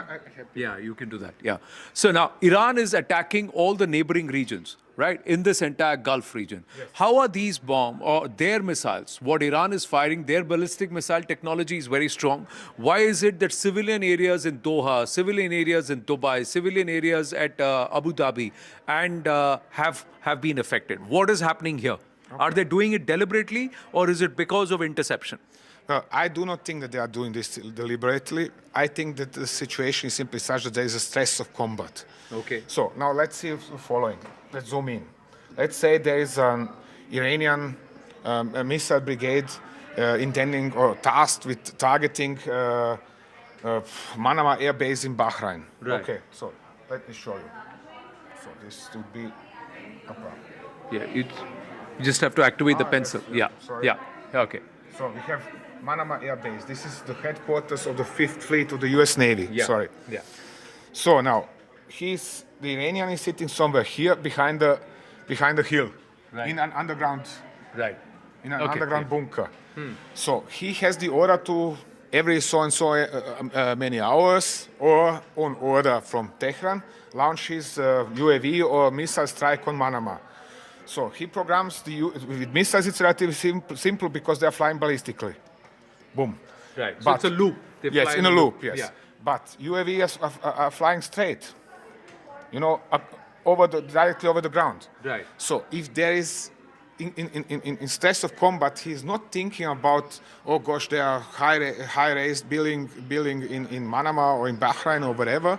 Yeah, you can do that, yeah. So now, Iran is attacking all the neighboring regions. right, in this entire Gulf region. Yes. How are these bombs or their missiles, what Iran is firing, their ballistic missile technology is very strong. Why is it that civilian areas in Doha, civilian areas in Dubai, civilian areas at Abu Dhabi and have been affected? What is happening here? Okay. Are they doing it deliberately or is it because of interception? Well, I do not think that they are doing this deliberately. I think that the situation is simply such that there is a stress of combat. Okay. So now let's see the following. Let's zoom in. Let's say there is an Iranian a missile brigade intending or tasked with targeting Manama Air Base in Bahrain. Right. Okay, so let me show you. So this would be Yeah, you just have to activate the pencil. Yes, Yeah, sorry. yeah, okay. So we have Manama Air Base. This is the headquarters of the 5th Fleet of the US Navy. Yeah. Sorry. Yeah. So now, the Iranian is sitting somewhere here behind the hill, Right. in an underground, Right. underground bunker. So he has the order to every so and so many hours, or on order from Tehran, launch his UAV or missile strike on Manama. So he programs with missiles. It's relatively simple because they are flying ballistically. Boom. Right. So But- it's a loop. They Yes, fly in a loop, yes. Yeah. But UAVs are flying straight, directly over the ground. Right. So if there is, in stress of combat, he's not thinking about, oh gosh, there are high-raised building in Manama or in Bahrain or whatever.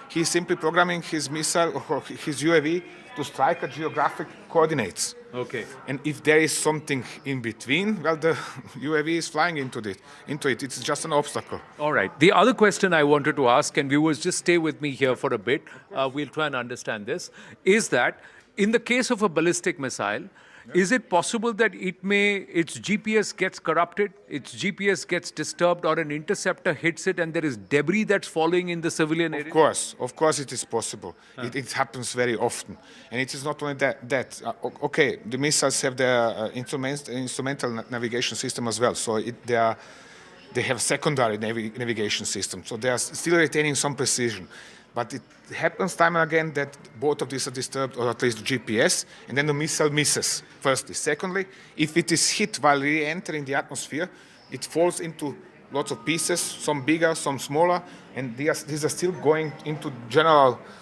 He's simply programming his missile or his UAV to strike at geographic coordinates. Okay. And if there is something in between, well, the UAV is flying into it. It's just an obstacle. All right. The other question I wanted to ask, and viewers, just stay with me here for a bit. We'll try and understand this. Is that in the case of a ballistic missile, is it possible that its GPS gets corrupted, its GPS gets disturbed, or an interceptor hits it and there is debris that's falling in the civilian area? Of course it is possible. It happens very often. And it is not only that. Okay, the missiles have their instrumental navigation system as well. So they have secondary navigation system. So they are still retaining some precision. But it happens time and again that both of these are disturbed, or at least the GPS, and then the missile misses, firstly. Secondly, if it is hit while re-entering the atmosphere, it falls into lots of pieces, some bigger, some smaller, and these are still going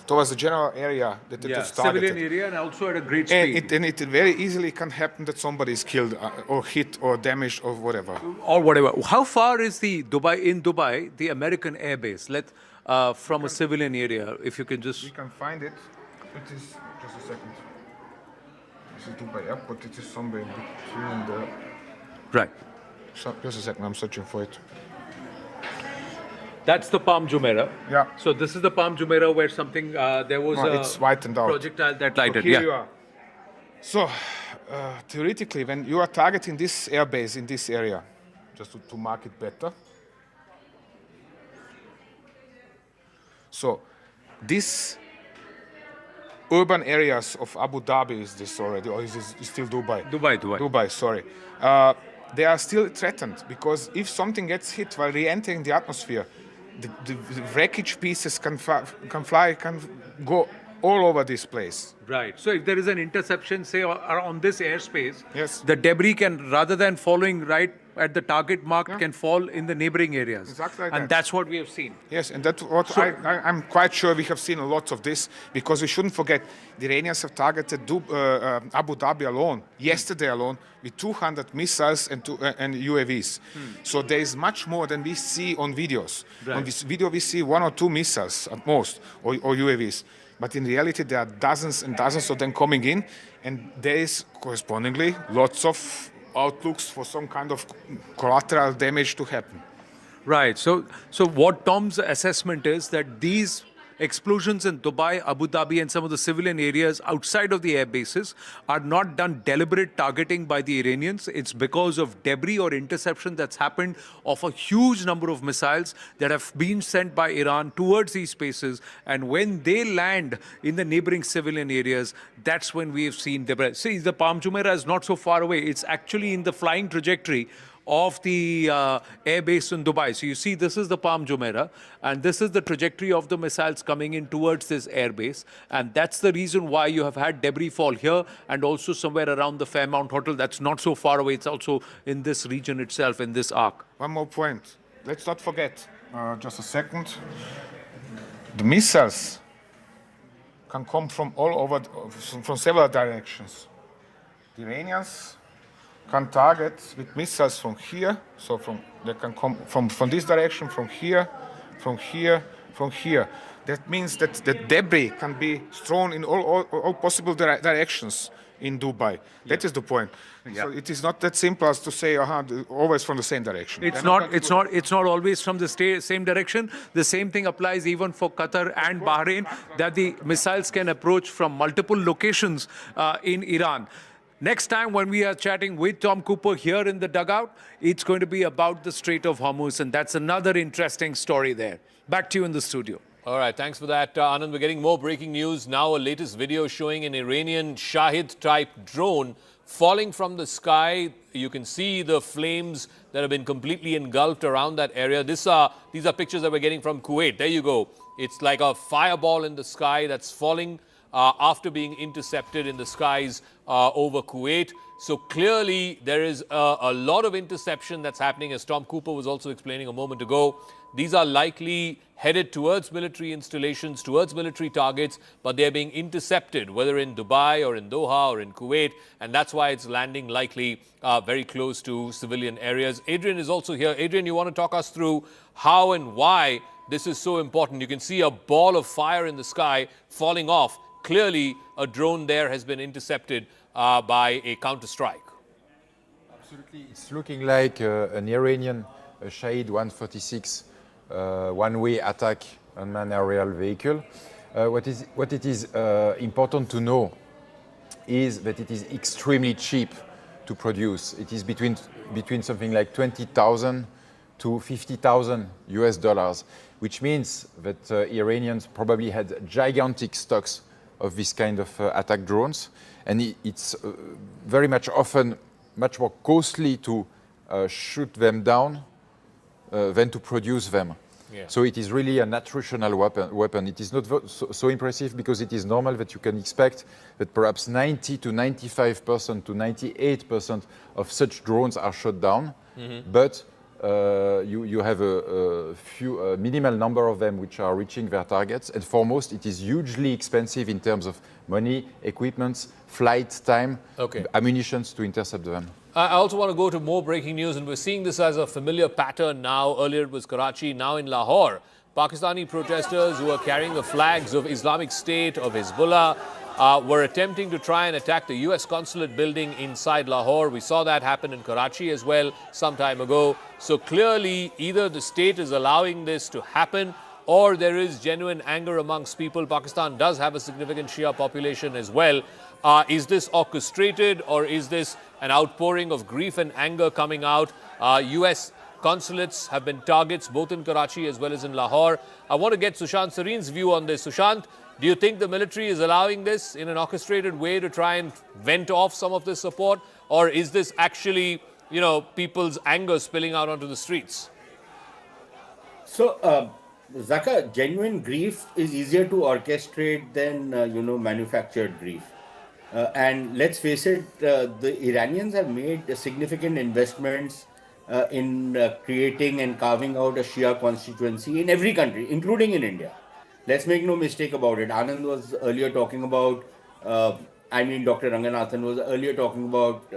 towards the general area that it was targeted. Civilian area and also at a great speed. And it very easily can happen that somebody is killed or hit or damaged or whatever. Or whatever. How far is in Dubai, the American air base? From a civilian area, if you can just... We can find it. It is, just a second. This is Dubai Airport. It is somewhere between the... Right. So, just a second, I'm searching for it. That's the Palm Jumeirah. Yeah. So this is the Palm Jumeirah where something, there was it's whitened out. projectile that lighted. So here you are. So, theoretically, when you are targeting this airbase in this area, just to mark it better, so these urban areas of Abu Dhabi, is this already, or is this still Dubai? Dubai, sorry. They are still threatened because if something gets hit while re-entering the atmosphere, the wreckage pieces can go all over this place. Right. So if there is an interception, say, on this airspace, yes, the debris can, rather than falling right at the target mark, can fall in the neighboring areas. Exactly like and that. That's what we have seen. Yes, and that's what I'm quite sure we have seen a lot of this, because we shouldn't forget the Iranians have targeted Abu Dhabi alone, yesterday alone, with 200 missiles and UAVs. So there is much more than we see on videos. Right. On this video we see 1 or 2 missiles at most, or UAVs. But in reality, there are dozens and dozens of them coming in, and there is correspondingly lots of outlooks for some kind of collateral damage to happen. Right. So what Tom's assessment is that these explosions in Dubai, Abu Dhabi, and some of the civilian areas outside of the air bases are not done deliberate targeting by the Iranians. It's because of debris or interception that's happened of a huge number of missiles that have been sent by Iran towards these spaces. And when they land in the neighboring civilian areas, that's when we have seen debris. See, the Palm Jumeirah is not so far away. It's actually in the flying trajectory of the air base in Dubai. So you see, this is the Palm Jumeirah, and this is the trajectory of the missiles coming in towards this air base. And that's the reason why you have had debris fall here and also somewhere around the Fairmount Hotel. That's not so far away. It's also in this region itself, in this arc. One more point. Let's not forget, just a second, the missiles can come from all over, from several directions. The Iranians can target with missiles from here, so they can come from this direction, from here, from here, from here. That means that the debris can be thrown in all possible directions in Dubai. That is the point. So it is not that simple as to say, always from the same direction. It's not always from the same direction. The same thing applies even for Qatar and Bahrain, that the missiles can approach from multiple locations in Iran. Next time when we are chatting with Tom Cooper here in the dugout, it's going to be about the Strait of Hormuz, and that's another interesting story there. Back to you in the studio. All right, thanks for that, Anand. We're getting more breaking news now. A latest video showing an Iranian Shahid-type drone falling from the sky. You can see the flames that have been completely engulfed around that area. These are pictures that we're getting from Kuwait. There you go. It's like a fireball in the sky that's falling after being intercepted in the skies over Kuwait. So clearly there is a lot of interception that's happening, as Tom Cooper was also explaining a moment ago. These are likely headed towards military installations, towards military targets, but they're being intercepted, whether in Dubai or in Doha or in Kuwait, and that's why it's landing likely very close to civilian areas. Adrian is also here. Adrian, you want to talk us through how and why this is so important? You can see a ball of fire in the sky falling off. Clearly, a drone there has been intercepted by a counter-strike. Absolutely. It's looking like an Iranian Shahid 146 one-way attack unmanned aerial vehicle. What it is important to know is that it is extremely cheap to produce. It is between something like 20,000 to 50,000 US dollars, which means that Iranians probably had gigantic stocks of this kind of attack drones, and it's very much often much more costly to shoot them down than to produce them. Yeah. So it is really an attritional weapon. It is not so impressive because it is normal that you can expect that perhaps 90 to 95% to 98% of such drones are shot down, but you have a minimal number of them which are reaching their targets, and for most it is hugely expensive in terms of money, equipment, flight time, ammunitions to intercept them. I also want to go to more breaking news, and we're seeing this as a familiar pattern now. Earlier it was Karachi, now in Lahore. Pakistani protesters who are carrying the flags of Islamic State, of Hezbollah, were attempting to try and attack the US consulate building inside Lahore. We saw that happen in Karachi as well some time ago. So clearly, either the state is allowing this to happen, or there is genuine anger amongst people. Pakistan does have a significant Shia population as well. Is this orchestrated, or is this an outpouring of grief and anger coming out? US consulates have been targets both in Karachi as well as in Lahore. I want to get Sushant Sareen's view on this. Sushant, do you think the military is allowing this in an orchestrated way to try and vent off some of this support? Or is this actually, people's anger spilling out onto the streets? So, Zaka, genuine grief is easier to orchestrate than, manufactured grief. And let's face it, the Iranians have made significant investments in creating and carving out a Shia constituency in every country, including in India. Let's make no mistake about it. Anand was earlier talking about, Dr. Ranganathan was earlier talking about,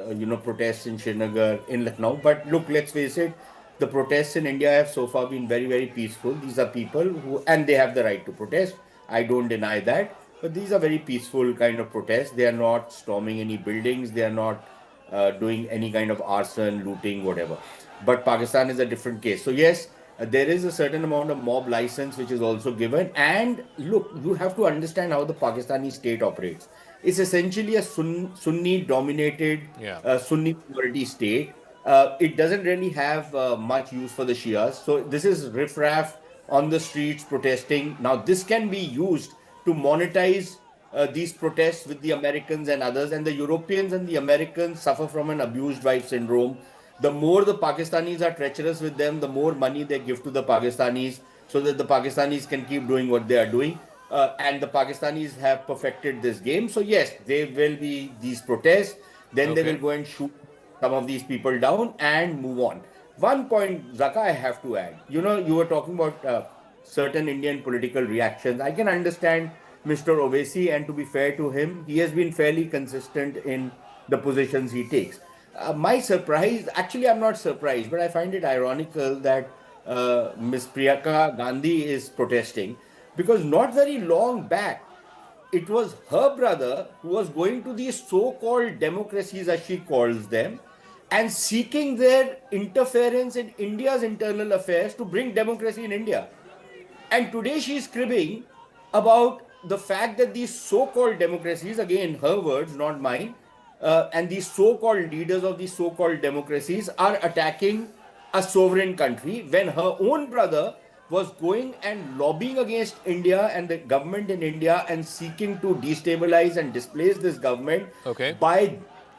protests in Srinagar, in Lucknow. But look, let's face it, the protests in India have so far been very, very peaceful. These are people who, and they have the right to protest. I don't deny that. But these are very peaceful kind of protests. They are not storming any buildings. They are not doing any kind of arson, looting, whatever. But Pakistan is a different case. So yes, there is a certain amount of mob license which is also given. And look, you have to understand how the Pakistani state operates. It's essentially a Sunni-dominated, Sunni majority state. It doesn't really have much use for the Shias. So this is riffraff on the streets protesting. Now this can be used to monetize these protests with the Americans and others. And the Europeans and the Americans suffer from an abused wife syndrome. the more the Pakistanis are treacherous with them, the more money they give to the Pakistanis so that the Pakistanis can keep doing what they are doing. And the Pakistanis have perfected this game. So yes, there will be these protests. Then they will go and shoot some of these people down and move on. One point, Zaka, I have to add. You know, you were talking about certain Indian political reactions. I can understand Mr. Owaisi, and to be fair to him, he has been fairly consistent in the positions he takes. My surprise, actually, I'm not surprised, but I find it ironical that Ms. Priyanka Gandhi is protesting because not very long back, it was her brother who was going to these so-called democracies, as she calls them, and seeking their interference in India's internal affairs to bring democracy in India. And today she is cribbing about the fact that these so-called democracies, again, her words, not mine, and these so-called leaders of these so-called democracies are attacking a sovereign country when her own brother was going and lobbying against India and the government in India and seeking to destabilize and displace this government by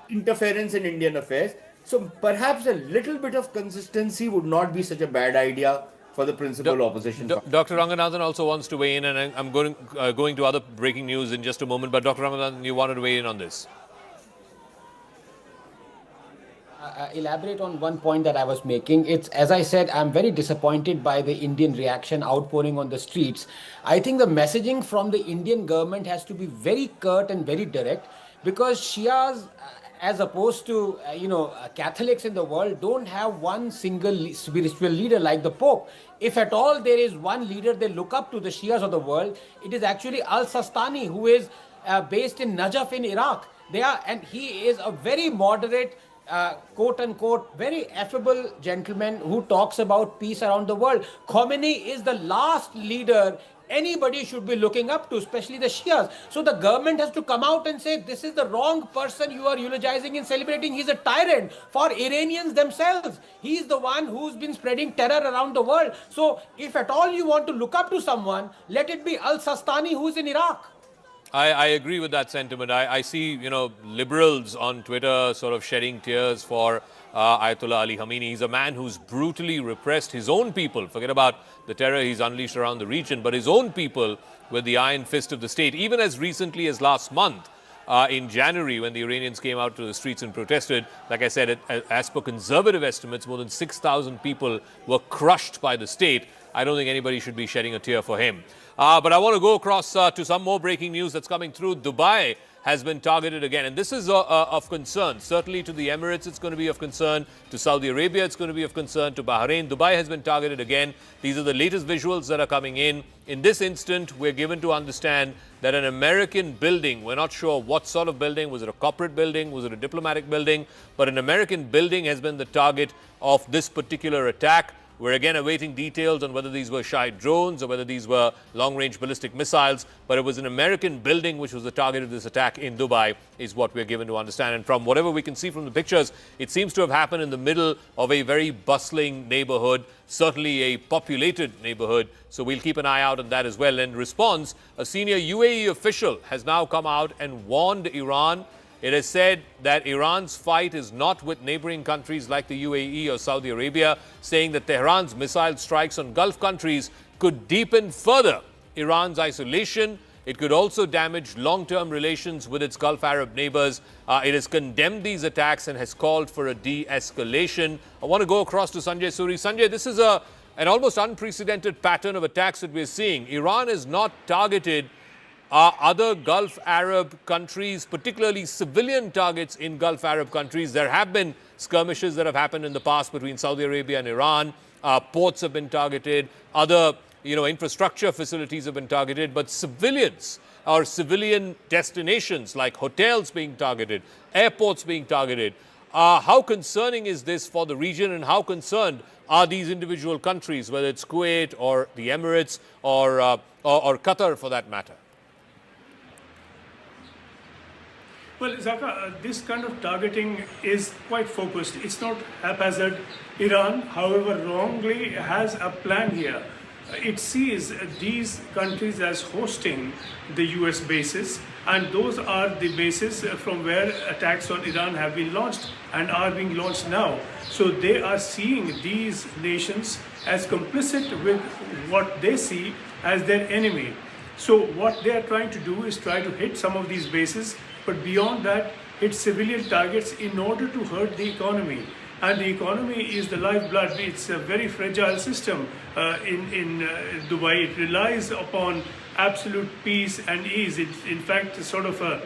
interference in Indian affairs. So perhaps a little bit of consistency would not be such a bad idea for the principal opposition. Dr. Ranganathan also wants to weigh in, and I'm going to other breaking news in just a moment. But Dr. Ranganathan, you wanted to weigh in on this. Elaborate on one point that I was making. It's, as I said, I'm very disappointed by the Indian reaction outpouring on the streets. I think the messaging from the Indian government has to be very curt and very direct, because Shias, as opposed to Catholics in the world, don't have one single spiritual leader like the Pope. If at all there is one leader they look up to, the Shias of the world, it is actually Al-Sistani, who is based in Najaf in Iraq. And he is a very moderate, quote unquote, very affable gentleman who talks about peace around the world. Khamenei is the last leader anybody should be looking up to, especially the Shias. So the government has to come out and say, this is the wrong person you are eulogizing and celebrating. He's a tyrant for Iranians themselves. He's the one who's been spreading terror around the world. So if at all you want to look up to someone, let it be Al-Sistani, who's in Iraq. I agree with that sentiment. I see, liberals on Twitter sort of shedding tears for Ayatollah Ali Khamenei. He's a man who's brutally repressed his own people. Forget about the terror he's unleashed around the region, but his own people with the iron fist of the state. Even as recently as last month, in January, when the Iranians came out to the streets and protested, like I said, as per conservative estimates, more than 6,000 people were crushed by the state. I don't think anybody should be shedding a tear for him. But I want to go across to some more breaking news that's coming through. Dubai has been targeted again, and this is of concern. Certainly to the Emirates, it's going to be of concern. To Saudi Arabia, it's going to be of concern. To Bahrain, Dubai has been targeted again. These are the latest visuals that are coming in. In this instant, we're given to understand that an American building, we're not sure what sort of building, was it a corporate building, was it a diplomatic building, but an American building has been the target of this particular attack. We're again awaiting details on whether these were Shahid drones or whether these were long-range ballistic missiles, but it was an American building which was the target of this attack in Dubai, is what we're given to understand. And from whatever we can see from the pictures, it seems to have happened in the middle of a very bustling neighborhood, certainly a populated neighborhood. So we'll keep an eye out on that as well. In response, a senior UAE official has now come out and warned Iran. It has said that Iran's fight is not with neighboring countries like the UAE or Saudi Arabia, saying that Tehran's missile strikes on Gulf countries could deepen further Iran's isolation. It could also damage long-term relations with its Gulf Arab neighbors. It has condemned these attacks and has called for a de-escalation. I want to go across to Sanjay Suri. Sanjay, this is an almost unprecedented pattern of attacks that we're seeing. Iran is not targeted other Gulf Arab countries, particularly civilian targets in Gulf Arab countries. There have been skirmishes that have happened in the past between Saudi Arabia and Iran. Ports have been targeted. Other, infrastructure facilities have been targeted. But civilians or civilian destinations like hotels being targeted, airports being targeted. How concerning is this for the region, and how concerned are these individual countries, whether it's Kuwait or the Emirates or Qatar for that matter? Well, Zaka, this kind of targeting is quite focused. It's not haphazard. Iran, however wrongly, has a plan here. It sees these countries as hosting the US bases. And those are the bases from where attacks on Iran have been launched and are being launched now. So they are seeing these nations as complicit with what they see as their enemy. So what they are trying to do is try to hit some of these bases, but beyond that, hit civilian targets in order to hurt the economy. And the economy is the lifeblood. It's a very fragile system in Dubai. It relies upon absolute peace and ease. It's in fact sort of a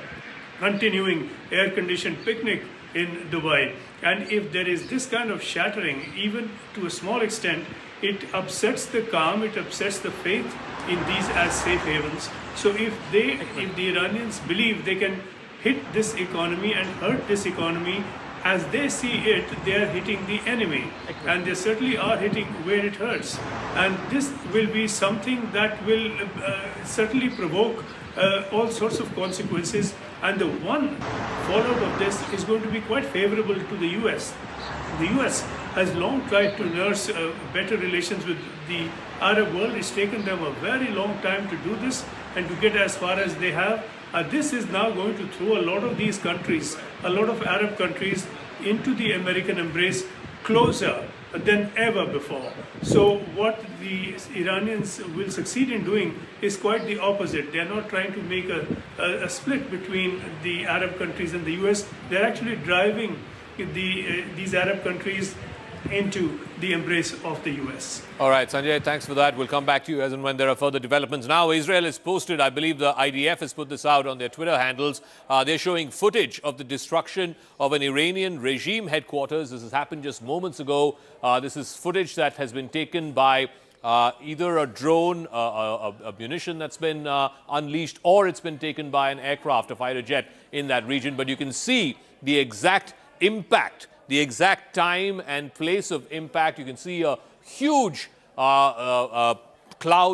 continuing air-conditioned picnic in Dubai. And if there is this kind of shattering, even to a small extent, it upsets the calm, it upsets the faith in these as safe havens. So if the Iranians believe they can hit this economy and hurt this economy, as they see it, they are hitting the enemy, and they certainly are hitting where it hurts. And this will be something that will certainly provoke all sorts of consequences. And the one fallout of this is going to be quite favorable to the US. The US has long tried to nurse better relations with the Arab world. It's taken them a very long time to do this and to get as far as they have. This is now going to throw a lot of these countries, a lot of Arab countries, into the American embrace closer than ever before. So what the Iranians will succeed in doing is quite the opposite. They are not trying to make a split between the Arab countries and the US. They're actually driving these Arab countries into the embrace of the US. All right, Sanjay, thanks for that. We'll come back to you as and when there are further developments. Now, Israel has posted, I believe the IDF has put this out on their Twitter handles. They're showing footage of the destruction of an Iranian regime headquarters. This has happened just moments ago. This is footage that has been taken by either a drone, a munition that's been unleashed, or it's been taken by an aircraft, a fighter jet in that region. But you can see the exact impact, the exact time and place of impact. You can see a huge cloud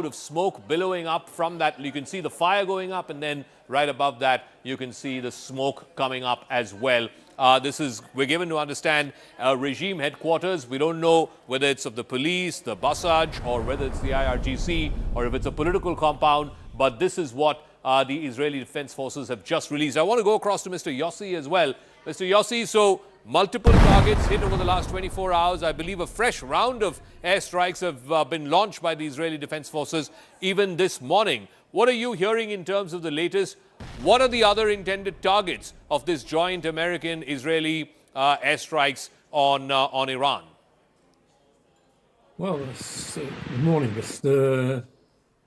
of smoke billowing up from that. You can see the fire going up, and then right above that, you can see the smoke coming up as well. We're given to understand regime headquarters. We don't know whether it's of the police, the Basaj, or whether it's the IRGC, or if it's a political compound, but this is what the Israeli Defense Forces have just released. I want to go across to Mr. Yossi as well. Mr. Yossi, so multiple targets hit over the last 24 hours. I believe a fresh round of airstrikes have been launched by the Israeli Defense Forces even this morning. What are you hearing in terms of the latest? What are the other intended targets of this joint American-Israeli airstrikes on Iran? Well, good morning. The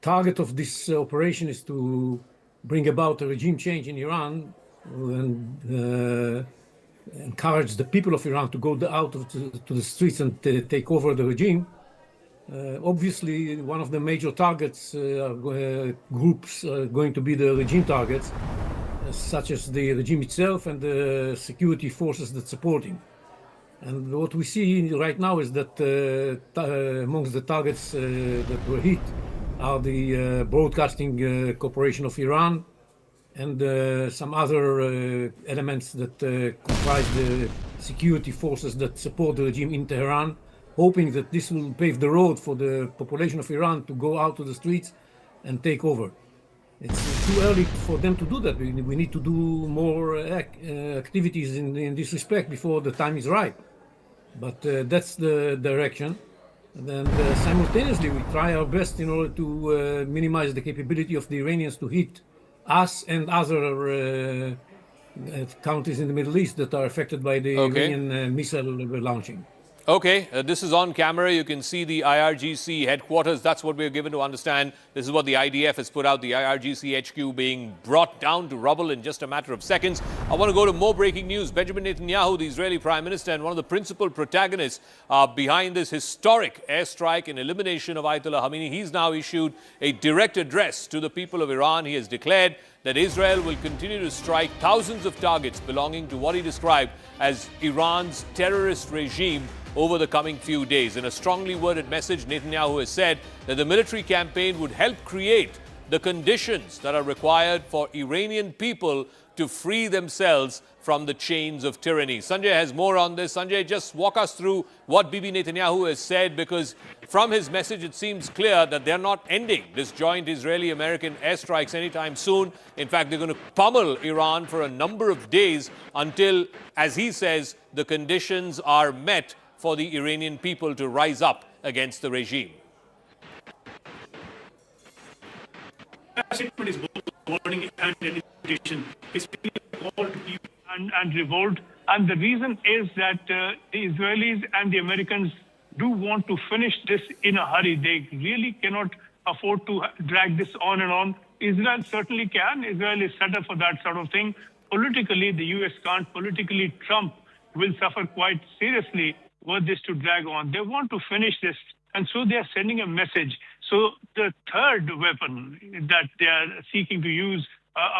target of this operation is to bring about a regime change in Iran and encourage the people of Iran to go out to the streets and take over the regime. Obviously, one of the major targets groups are going to be the regime targets, such as the regime itself and the security forces that support him. And what we see right now is that amongst the targets that were hit are the Broadcasting Corporation of Iran and some other elements that comprise the security forces that support the regime in Tehran, hoping that this will pave the road for the population of Iran to go out to the streets and take over. It's too early for them to do that. We need to do more activities in this respect before the time is right. But that's the direction. And then simultaneously, we try our best in order to minimize the capability of the Iranians to hit us and other countries in the Middle East that are affected by the Iranian missile launching. Okay, this is on camera. You can see the IRGC headquarters. That's what we're given to understand. This is what the IDF has put out, the IRGC HQ being brought down to rubble in just a matter of seconds. I want to go to more breaking news. Benjamin Netanyahu, the Israeli Prime Minister and one of the principal protagonists behind this historic airstrike and elimination of Ayatollah Khamenei, he's now issued a direct address to the people of Iran. He has declared that Israel will continue to strike thousands of targets belonging to what he described as Iran's terrorist regime over the coming few days. In a strongly worded message, Netanyahu has said that the military campaign would help create the conditions that are required for Iranian people to free themselves from the chains of tyranny. Sanjay has more on this. Sanjay, just walk us through what Bibi Netanyahu has said, because from his message it seems clear that they're not ending this joint Israeli-American airstrikes anytime soon. In fact, they're going to pummel Iran for a number of days until, as he says, the conditions are met for the Iranian people to rise up against the regime. That statement is both a warning and an invitation. It's really a call to people and revolt. And the reason is that the Israelis and the Americans do want to finish this in a hurry. They really cannot afford to drag this on and on. Israel certainly can. Israel is set up for that sort of thing. Politically, the U.S. can't. Politically, Trump will suffer quite seriously were this to drag on. They want to finish this, and so they are sending a message. So the third weapon that they are seeking to use,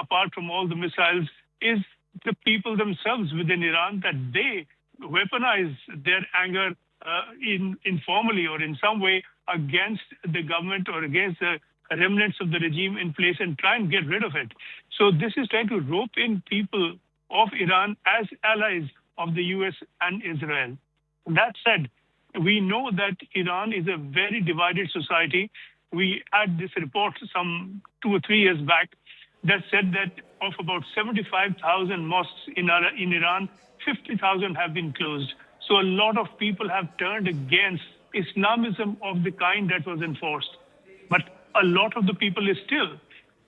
apart from all the missiles, is the people themselves within Iran, that they weaponize their anger informally or in some way against the government or against the remnants of the regime in place and try and get rid of it. So this is trying to rope in people of Iran as allies of the US and Israel. That said, we know that Iran is a very divided society. We had this report some 2 or 3 years back that said that of about 75,000 mosques in Iran, 50,000 have been closed. So a lot of people have turned against Islamism of the kind that was enforced. But a lot of the people is still,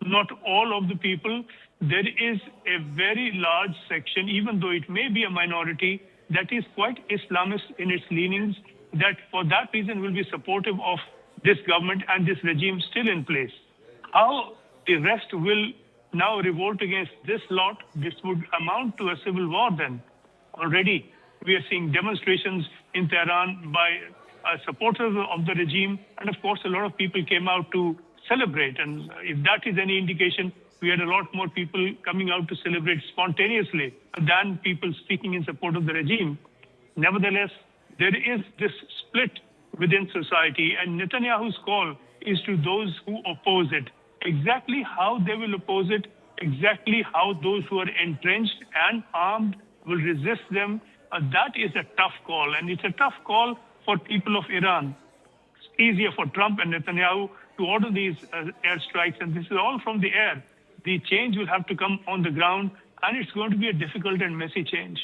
not all of the people. There is a very large section, even though it may be a minority, that is quite Islamist in its leanings, that for that reason will be supportive of this government and this regime still in place. How the rest will now revolt against this lot, this would amount to a civil war then. Already we are seeing demonstrations in Tehran by supporters of the regime, and of course a lot of people came out to celebrate, and if that is any indication, we had a lot more people coming out to celebrate spontaneously than people speaking in support of the regime. Nevertheless, there is this split within society, and Netanyahu's call is to those who oppose it. Exactly how they will oppose it, exactly how those who are entrenched and armed will resist them, that is a tough call, and it's a tough call for people of Iran. It's easier for Trump and Netanyahu to order these airstrikes, and this is all from the air. The change will have to come on the ground, and it's going to be a difficult and messy change.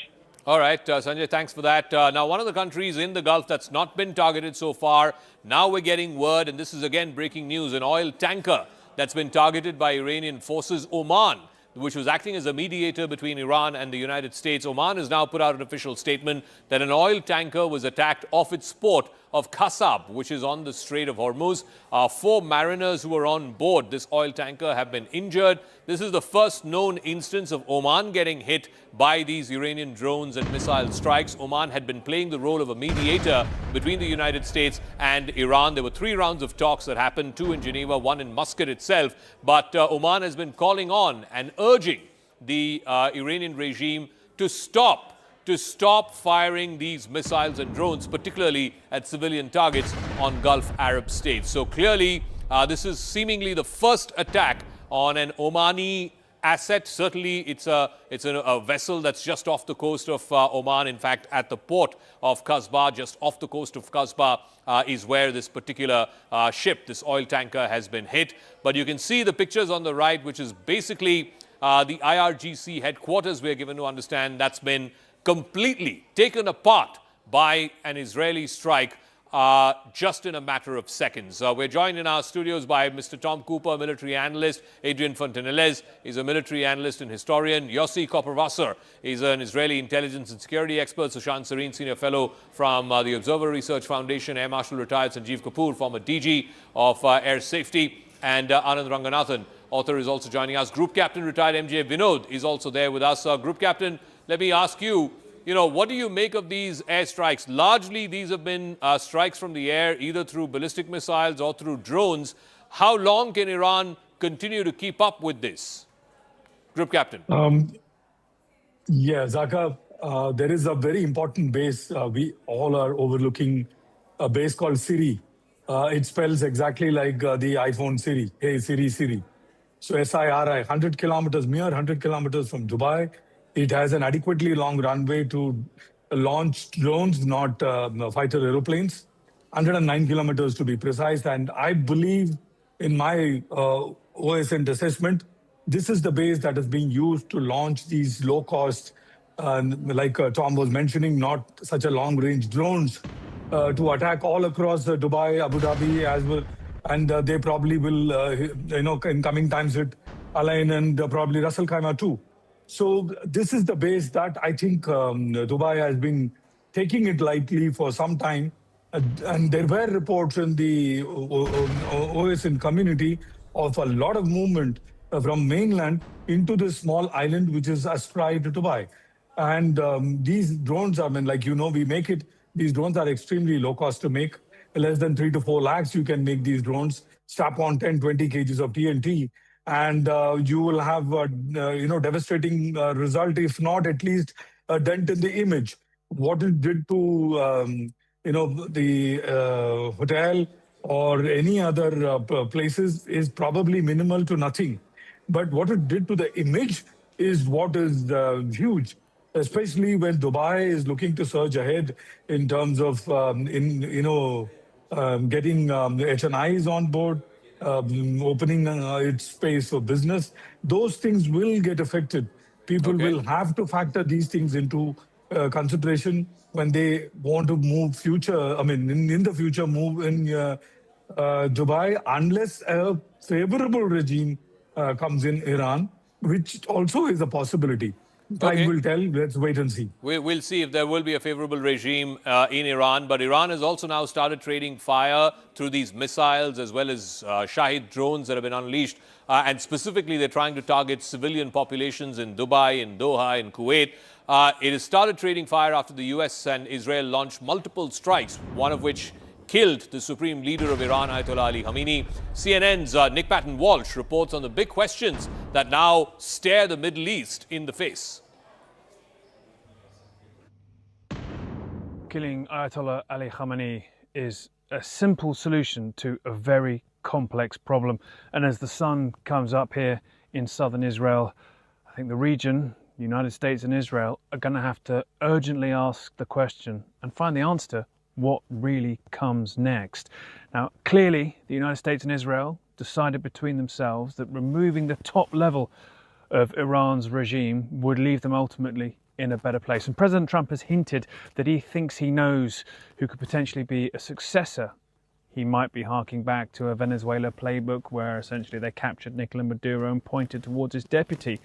All right, Sanjay, thanks for that. Now, one of the countries in the Gulf that's not been targeted so far, now we're getting word, and this is again breaking news, an oil tanker that's been targeted by Iranian forces, Oman, which was acting as a mediator between Iran and the United States. Oman has now put out an official statement that an oil tanker was attacked off its port of Qasab, which is on the Strait of Hormuz. 4 mariners who were on board this oil tanker have been injured. This is the first known instance of Oman getting hit by these Iranian drones and missile strikes. Oman had been playing the role of a mediator between the United States and Iran. There were 3 rounds of talks that happened, 2 in Geneva, 1 in Muscat itself. But Oman has been calling on and urging the Iranian regime to stop firing these missiles and drones, particularly at civilian targets on Gulf Arab states. So clearly, this is seemingly the first attack on an Omani asset. Certainly, it's a vessel that's just off the coast of Oman. In fact, at the port of Qasba, just off the coast of Qasba, is where this particular ship, this oil tanker, has been hit. But you can see the pictures on the right, which is basically the IRGC headquarters, we're given to understand, that's been completely taken apart by an Israeli strike just in a matter of seconds. We're joined in our studios by Mr. Tom Cooper, military analyst, Adrian Fontanelles is a military analyst and historian, Yossi Koperwasser is an Israeli intelligence and security expert, Sushant Sareen, senior fellow from the Observer Research Foundation, Air Marshal retired Sanjeev Kapoor, former DG of Air Safety, and Anand Ranganathan, author, is also joining us. Group Captain retired MJ Vinod is also there with us. Group Captain, let me ask you, what do you make of these airstrikes? Largely, these have been strikes from the air, either through ballistic missiles or through drones. How long can Iran continue to keep up with this? Group Captain. Yeah, Zaka, there is a very important base we all are overlooking, a base called Siri. It spells exactly like the iPhone Siri. Hey, Siri, Siri. So SIRI, 100 kilometers, mere 100 kilometers from Dubai, It has an adequately long runway to launch drones, not fighter aeroplanes, 109 kilometers to be precise. And I believe in my OSN assessment, this is the base that is being used to launch these low-cost, like Tom was mentioning, not such a long-range drones to attack all across Dubai, Abu Dhabi as well. And they probably will, in coming times hit Al Ain and probably Ras Al Khaimah too. So this is the base that I think Dubai has been taking it lightly for some time. And there were reports in the OSN community of a lot of movement from mainland into this small island, which is astride to Dubai. And these drones, I mean, like, we make it, these drones are extremely low cost to make. Less than 3 to 4 lakhs, you can make these drones, strap on 10, 20 kgs of TNT, and you will have devastating result, if not at least a dent in the image. What it did to the hotel or any other places is probably minimal to nothing. But what it did to the image is what is huge, especially when Dubai is looking to surge ahead in terms of getting HNIs on board, opening its space for business. Those things will get affected. People will have to factor these things into consideration when they want to move in the future, move in Dubai, unless a favorable regime comes in Iran, which also is a possibility. Time will tell. Let's wait and see. We'll see if there will be a favorable regime in Iran. But Iran has also now started trading fire through these missiles as well as Shahid drones that have been unleashed. And specifically, they're trying to target civilian populations in Dubai, in Doha, in Kuwait. It has started trading fire after the US and Israel launched multiple strikes, one of which killed the supreme leader of Iran, Ayatollah Ali Khamenei. CNN's Nick Patton-Walsh reports on the big questions that now stare the Middle East in the face. Killing Ayatollah Ali Khamenei is a simple solution to a very complex problem. And as the sun comes up here in southern Israel, I think the region, the United States and Israel, are going to have to urgently ask the question and find the answer to what really comes next. Now, clearly, the United States and Israel decided between themselves that removing the top level of Iran's regime would leave them ultimately in a better place. And President Trump has hinted that he thinks he knows who could potentially be a successor. He might be harking back to a Venezuela playbook where essentially they captured Nicolas Maduro and pointed towards his deputy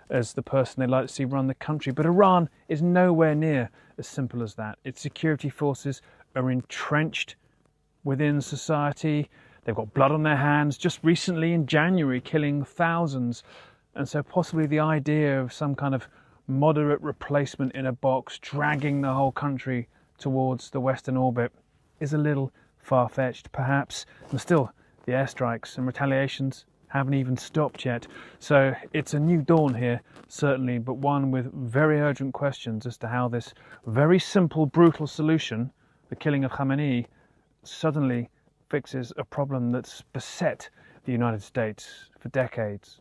as the person they'd like to see run the country. But Iran is nowhere near as simple as that. Its security forces are entrenched within society. They've got blood on their hands, just recently in January killing thousands. And so possibly the idea of some kind of moderate replacement in a box dragging the whole country towards the Western orbit is a little far-fetched perhaps. And still, the airstrikes and retaliations haven't even stopped yet. So it's a new dawn here, certainly, but one with very urgent questions as to how this very simple, brutal solution, the killing of Khamenei, suddenly fixes a problem that's beset the United States for decades.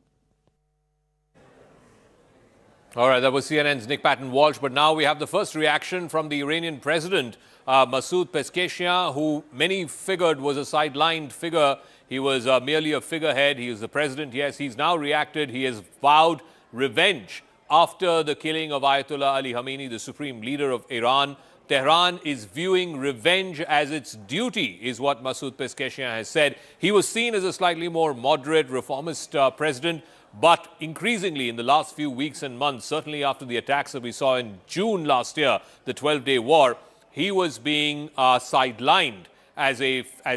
All right, that was CNN's Nick Patton-Walsh. But now we have the first reaction from the Iranian president, Masoud Pezeshkian, who many figured was a sidelined figure. He was merely a figurehead. He is the president. Yes, he's now reacted. He has vowed revenge after the killing of Ayatollah Ali Khamenei, the supreme leader of Iran. Tehran is viewing revenge as its duty, is what Masoud Pezeshkian has said. He was seen as a slightly more moderate, reformist president, but increasingly in the last few weeks and months, certainly after the attacks that we saw in June last year, the 12-day war, he was being sidelined as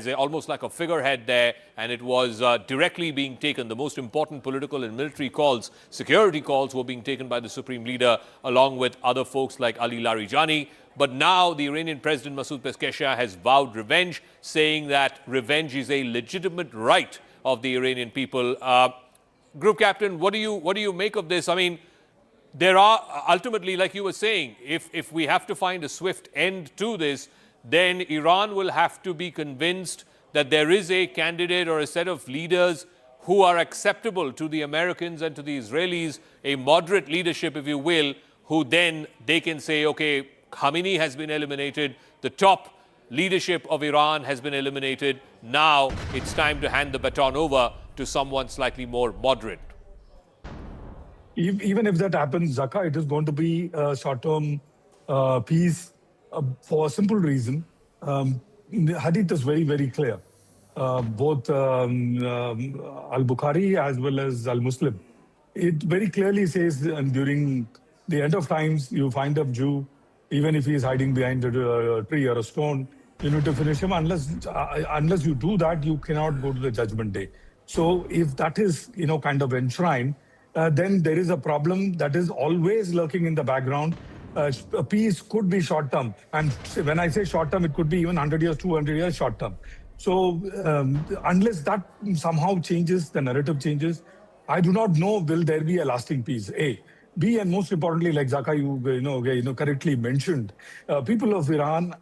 almost like a figurehead there, and it was directly being taken. The most important political and military calls, security calls, were being taken by the supreme leader along with other folks like Ali Larijani. But now the Iranian president Masoud Pezeshkian has vowed revenge, saying that revenge is a legitimate right of the Iranian people. Group Captain, what do you make of this? I mean, there are ultimately, like you were saying, if we have to find a swift end to this, then Iran will have to be convinced that there is a candidate or a set of leaders who are acceptable to the Americans and to the Israelis, a moderate leadership, if you will, who then they can say, okay, Khamenei has been eliminated, the top leadership of Iran has been eliminated, now it's time to hand the baton over to someone slightly more moderate. Even if that happens, Zaka, it is going to be a short-term peace for a simple reason. The hadith is very, very clear. Both Al-Bukhari as well as Al-Muslim. It very clearly says during the end of times, you find a Jew, even if he is hiding behind a tree or a stone, you need to finish him. Unless you do that, you cannot go to the judgment day. So if that is, kind of enshrined, then there is a problem that is always lurking in the background. Peace could be short-term. And when I say short-term, it could be even 100 years, 200 years short-term. So unless that somehow changes, the narrative changes, I do not know will there be a lasting peace. A. B, and most importantly, like Zaka, you correctly mentioned, people of Iran,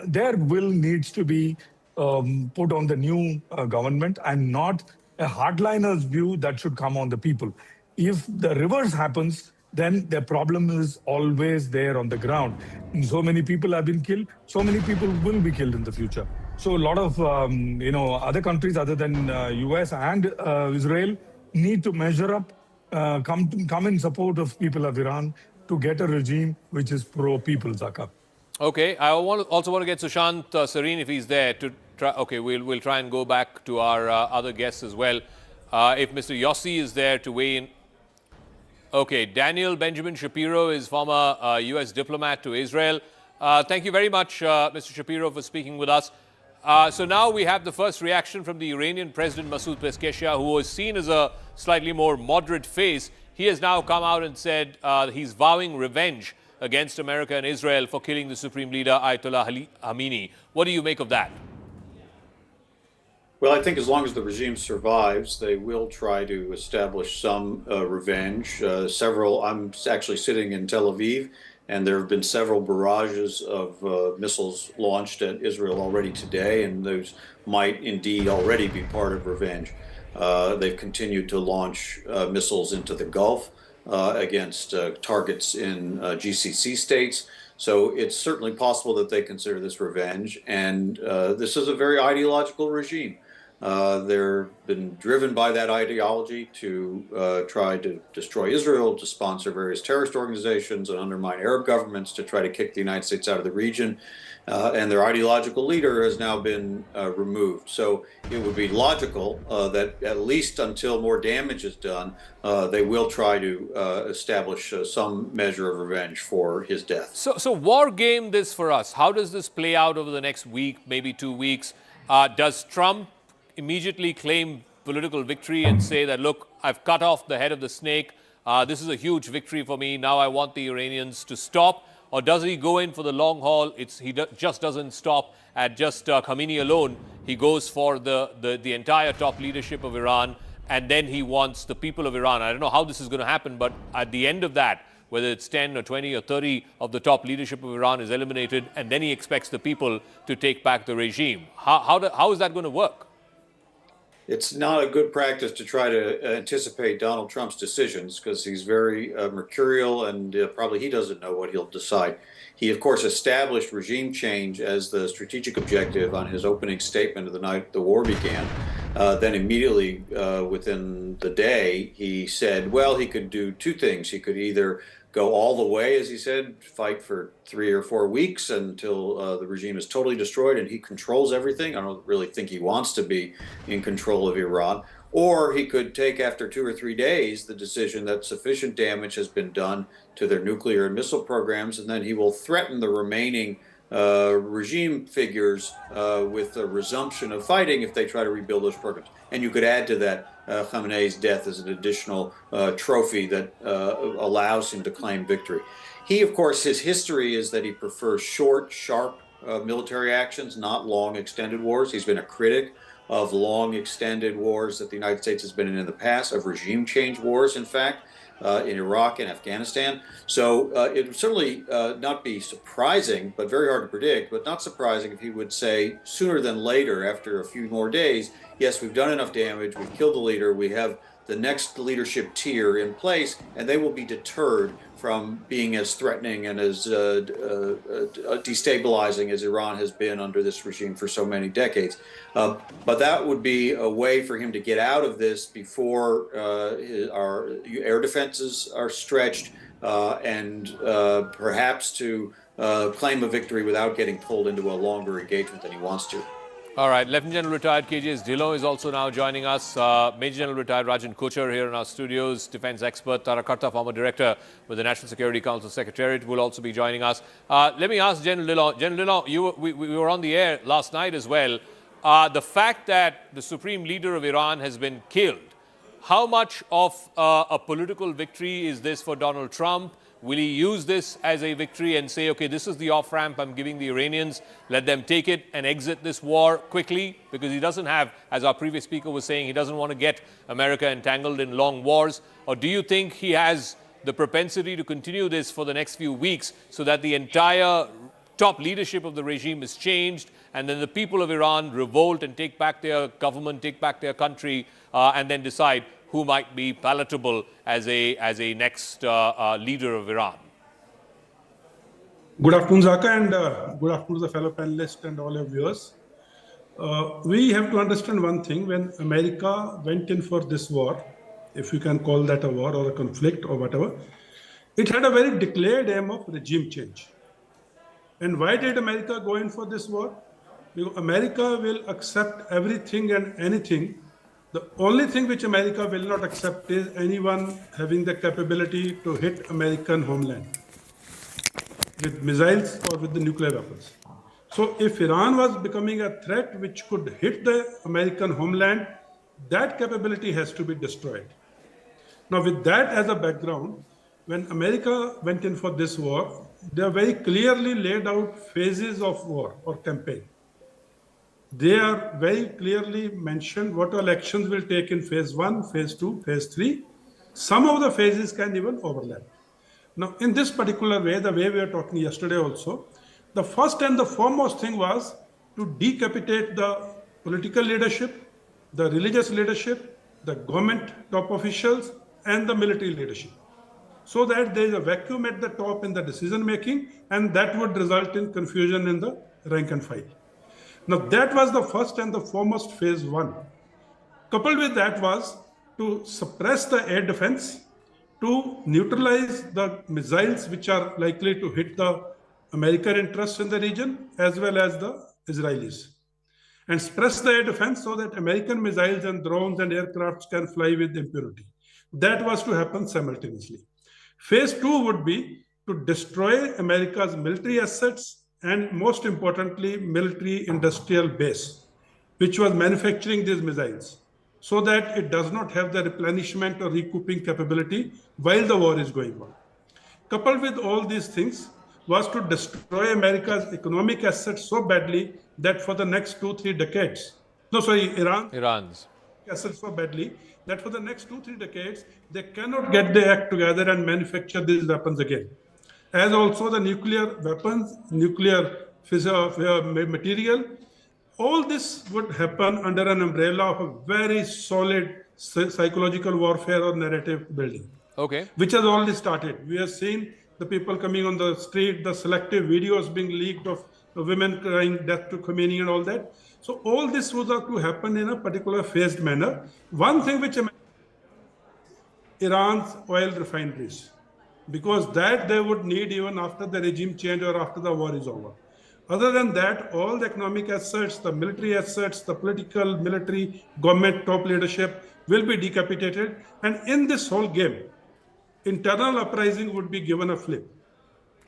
their will needs to be put on the new government and not a hardliner's view that should come on the people. If the reverse happens, then the problem is always there on the ground. So many people have been killed, so many people will be killed in the future. So a lot of other countries other than US and Israel need to measure up, come in support of people of Iran to get a regime which is pro-people, Zaka. Okay, I also want to get Sushant Sareen if he's there to try. Okay, we'll try and go back to our other guests as well. If Mr. Yossi is there to weigh in. Okay, Daniel Benjamin Shapiro is former US diplomat to Israel. Thank you very much, Mr. Shapiro, for speaking with us. So now we have the first reaction from the Iranian President Masoud Pezeshkian, who was seen as a slightly more moderate face. He has now come out and said he's vowing revenge against America and Israel for killing the Supreme Leader Ayatollah Ali Khamenei. What do you make of that? Well, I think as long as the regime survives, they will try to establish some revenge. I'm actually sitting in Tel Aviv, and there have been several barrages of missiles launched at Israel already today, and those might indeed already be part of revenge. They've continued to launch missiles into the Gulf against targets in GCC states. So it's certainly possible that they consider this revenge. And this is a very ideological regime. They've been driven by that ideology to try to destroy Israel, to sponsor various terrorist organizations and undermine Arab governments, to try to kick the United States out of the region. And their ideological leader has now been removed. So it would be logical that at least until more damage is done, they will try to establish some measure of revenge for his death. So war game this for us. How does this play out over the next week, maybe 2 weeks? Does Trump immediately claim political victory and say that, look, I've cut off the head of the snake. This is a huge victory for me. Now I want the Iranians to stop. Or does he go in for the long haul? He just doesn't stop at just Khamenei alone. He goes for the entire top leadership of Iran, and then he wants the people of Iran. I don't know how this is going to happen, but at the end of that, whether it's 10 or 20 or 30 of the top leadership of Iran is eliminated, and then he expects the people to take back the regime. How is that going to work? It's not a good practice to try to anticipate Donald Trump's decisions because he's very mercurial and probably he doesn't know what he'll decide. He, of course, established regime change as the strategic objective on his opening statement of the night the war began. Then immediately within the day, he said, well, he could do two things. He could either go all the way, as he said, fight for 3 or 4 weeks until the regime is totally destroyed and he controls everything. I don't really think he wants to be in control of Iran. Or he could take, after 2 or 3 days, the decision that sufficient damage has been done to their nuclear and missile programs, and then he will threaten the remaining regime figures with a resumption of fighting if they try to rebuild those programs. And you could add to that Khamenei's death as an additional trophy that allows him to claim victory. He, of course, his history is that he prefers short, sharp military actions, not long, extended wars. He's been a critic of long, extended wars that the United States has been in the past, of regime change wars, in fact. in Iraq and Afghanistan. So it would certainly not be surprising, but very hard to predict, but not surprising if he would say sooner than later, after a few more days, yes, we've done enough damage, we've killed the leader, we have the next leadership tier in place, and they will be deterred from being as threatening and as destabilizing as Iran has been under this regime for so many decades. But that would be a way for him to get out of this before our air defenses are stretched and perhaps to claim a victory without getting pulled into a longer engagement than he wants to. All right, Lieutenant General retired KJS Dhillon is also now joining us. Major General retired Rajan Kochar here in our studios. Defense expert Tara Karta, former director with the National Security Council Secretariat, will also be joining us. Let me ask General Dhillon. General Dhillon, we were on the air last night as well. The fact that the supreme leader of Iran has been killed, how much of a political victory is this for Donald Trump? Will he use this as a victory and say, okay, this is the off-ramp I'm giving the Iranians, let them take it and exit this war quickly? Because he doesn't have, as our previous speaker was saying, he doesn't want to get America entangled in long wars. Or do you think he has the propensity to continue this for the next few weeks so that the entire top leadership of the regime is changed and then the people of Iran revolt and take back their government, take back their country, and then decide who might be palatable as a next leader of Iran? Good afternoon, Zaka, and good afternoon to the fellow panelists and all your viewers. We have to understand one thing. When America went in for this war, if you can call that a war or a conflict or whatever, it had a very declared aim of regime change. And why did America go in for this war? Because America will accept everything and anything. The only thing which America will not accept is anyone having the capability to hit American homeland with missiles or with the nuclear weapons. So if Iran was becoming a threat which could hit the American homeland, that capability has to be destroyed. Now, with that as a background, when America went in for this war, they very clearly laid out phases of war or campaign. They are very clearly mentioned what all actions will take in phase 1, phase 2, phase 3. Some of the phases can even overlap. Now, in this particular way, the way we were talking yesterday also, the first and the foremost thing was to decapitate the political leadership, the religious leadership, the government top officials, and the military leadership, so that there is a vacuum at the top in the decision making, and that would result in confusion in the rank and file. Now, that was the first and the foremost phase 1. Coupled with that was to suppress the air defense, to neutralize the missiles which are likely to hit the American interests in the region as well as the Israelis, and suppress the air defense so that American missiles and drones and aircrafts can fly with impunity. That was to happen simultaneously. Phase 2 would be to destroy America's military assets and, most importantly, military industrial base, which was manufacturing these missiles, so that it does not have the replenishment or recouping capability while the war is going on. Coupled with all these things was to destroy America's economic assets so badly that for the next 2-3 decades, Iran's assets so badly that for the next 2-3 decades, they cannot get their act together and manufacture these weapons again. As also the nuclear weapons, nuclear material, all this would happen under an umbrella of a very solid psychological warfare or narrative building. Okay. Which has already started. We have seen the people coming on the street, the selective videos being leaked of the women crying death to Khamenei and all that. So all this was to happen in a particular phased manner. One thing which Iran's oil refineries, because that they would need even after the regime change or after the war is over. Other than that, all the economic assets, the military assets, the political, military, government, top leadership will be decapitated. And in this whole game, internal uprising would be given a flip.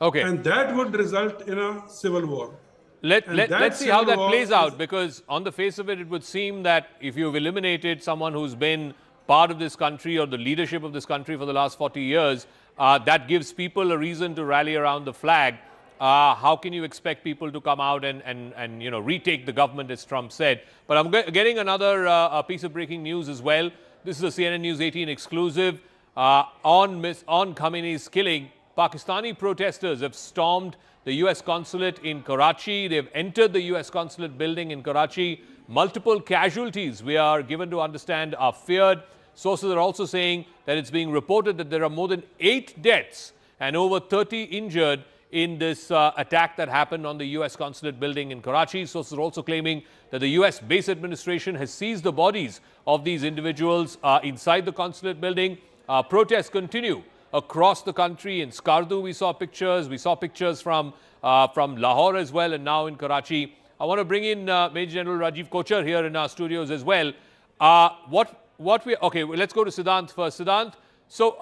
Okay. And that would result in a civil war. Let's see how that plays out, because on the face of it, it would seem that if you've eliminated someone who's been part of this country or the leadership of this country for the last 40 years, that gives people a reason to rally around the flag. How can you expect people to come out and retake the government, as Trump said? But I'm getting another piece of breaking news as well. This is a CNN News 18 exclusive. on Khamenei's killing, Pakistani protesters have stormed the U.S. consulate in Karachi. They've entered the U.S. consulate building in Karachi. Multiple casualties, we are given to understand, are feared. Sources are also saying that it's being reported that there are more than 8 deaths and over 30 injured in this attack that happened on the U.S. consulate building in Karachi. Sources are also claiming that the U.S. base administration has seized the bodies of these individuals inside the consulate building. Protests continue across the country. In Skardu, we saw pictures. We saw pictures from Lahore as well, and now in Karachi. I want to bring in Major General Rajiv Kochar here in our studios as well. Okay, let's go to Siddhant first. Siddhant, so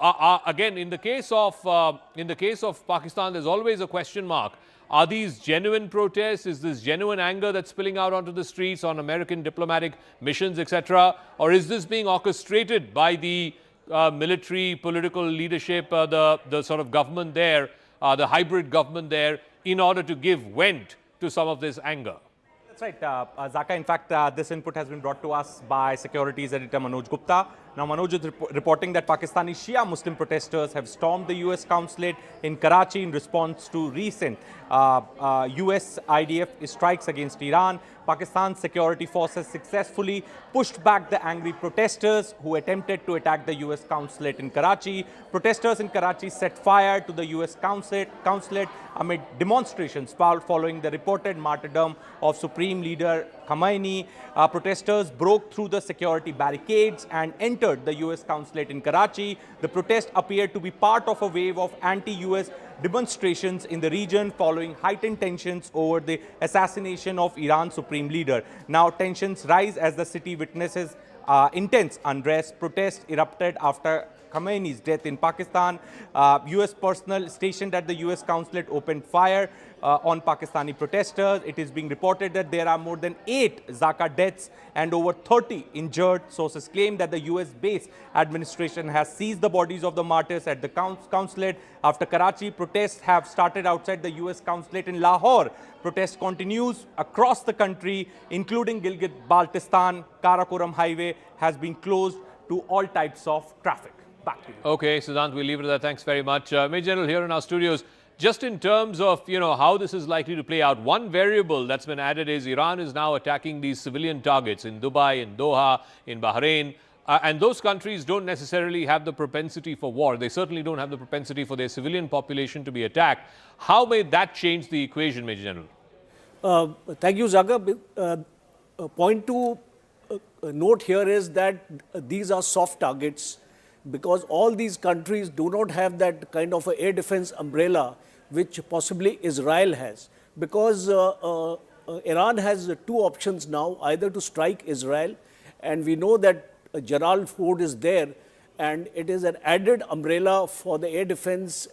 again, in the case of Pakistan, there's always a question mark. Are these genuine protests? Is this genuine anger that's spilling out onto the streets on American diplomatic missions, etc., or is this being orchestrated by the military, political leadership, the sort of government there, the hybrid government there, in order to give vent to some of this anger? That's right, Zaka. In fact, this input has been brought to us by Securities Editor Manoj Gupta. Now, Manoj is reporting that Pakistani Shia Muslim protesters have stormed the U.S. consulate in Karachi in response to recent U.S. IDF strikes against Iran. Pakistan's security forces successfully pushed back the angry protesters who attempted to attack the U.S. consulate in Karachi. Protesters in Karachi set fire to the U.S. consulate amid demonstrations following the reported martyrdom of Supreme Leader Khamenei. Protesters broke through the security barricades and entered the U.S. consulate in Karachi. The protest appeared to be part of a wave of anti-U.S. demonstrations in the region following heightened tensions over the assassination of Iran's Supreme Leader. Now, tensions rise as the city witnesses intense unrest. Protests erupted after Khamenei's death in Pakistan. U.S. personnel stationed at the U.S. consulate opened fire on Pakistani protesters. It is being reported that there are more than 8 Zaka deaths and over 30 injured. Sources claim that the U.S. base administration has seized the bodies of the martyrs at the consulate. After Karachi, protests have started outside the U.S. consulate in Lahore. Protest continues across the country, including Gilgit-Baltistan. Karakoram Highway has been closed to all types of traffic. Back to you. Okay, Siddhant, we'll leave it at that. Thanks very much. Major General, here in our studios, just in terms of, how this is likely to play out, one variable that's been added is Iran is now attacking these civilian targets in Dubai, in Doha, in Bahrain. And those countries don't necessarily have the propensity for war. They certainly don't have the propensity for their civilian population to be attacked. How may that change the equation, Major General? Thank you, Zaga. Point to note here is that these are soft targets because all these countries do not have that kind of a air defense umbrella which possibly Israel has. Because Iran has 2 options now, either to strike Israel, and we know that Gerald Ford is there, and it is an added umbrella for the air defense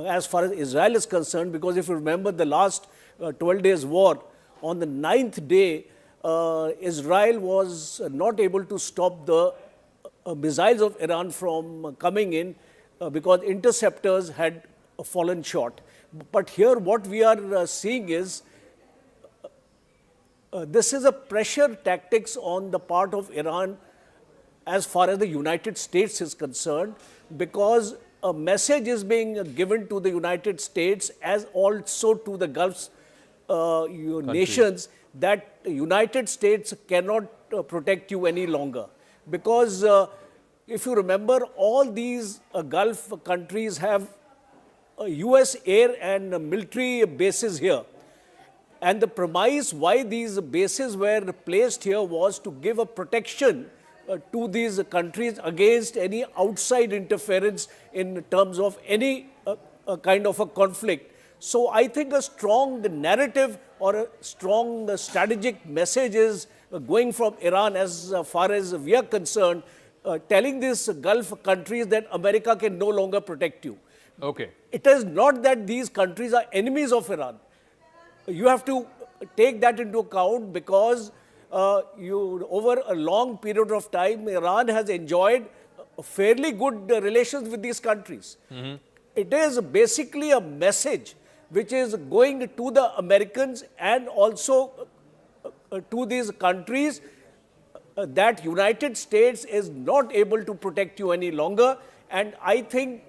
as far as Israel is concerned, because if you remember the last 12 days war, on the 9th day, Israel was not able to stop the missiles of Iran from coming in because interceptors had fallen short. But here what we are seeing is this is a pressure tactics on the part of Iran as far as the United States is concerned, because a message is being given to the United States as also to the Gulf nations that the United States cannot protect you any longer. Because if you remember, all these Gulf countries have US air and military bases here. And the premise why these bases were placed here was to give a protection to these countries against any outside interference in terms of any kind of a conflict. So I think a strong narrative or a strong strategic message is going from Iran as far as we are concerned, telling these Gulf countries that America can no longer protect you. Okay. It is not that these countries are enemies of Iran. You have to take that into account because over a long period of time, Iran has enjoyed fairly good relations with these countries. Mm-hmm. It is basically a message which is going to the Americans and also to these countries that United States is not able to protect you any longer. And I think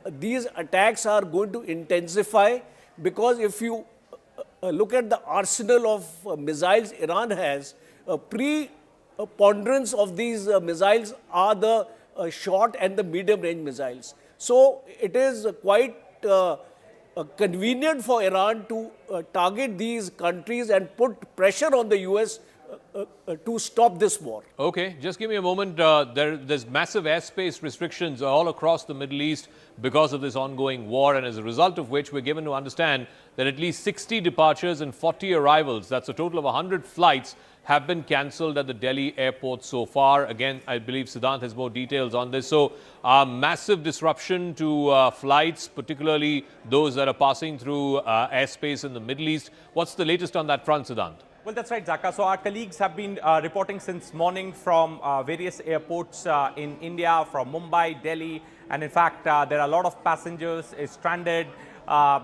these attacks are going to intensify, because if you look at the arsenal of missiles Iran has, preponderance of these missiles are the short and the medium range missiles. So it is quite convenient for Iran to target these countries and put pressure on the US to stop this war. Okay, just give me a moment. There's massive airspace restrictions all across the Middle East because of this ongoing war, and as a result of which we're given to understand that at least 60 departures and 40 arrivals, that's a total of 100 flights, have been cancelled at the Delhi airport so far. Again, I believe Siddhant has more details on this. So, massive disruption to flights, particularly those that are passing through airspace in the Middle East. What's the latest on that front, Siddhant? Well, that's right, Zaka. So our colleagues have been reporting since morning from various airports in India, from Mumbai, Delhi, and in fact, there are a lot of passengers stranded.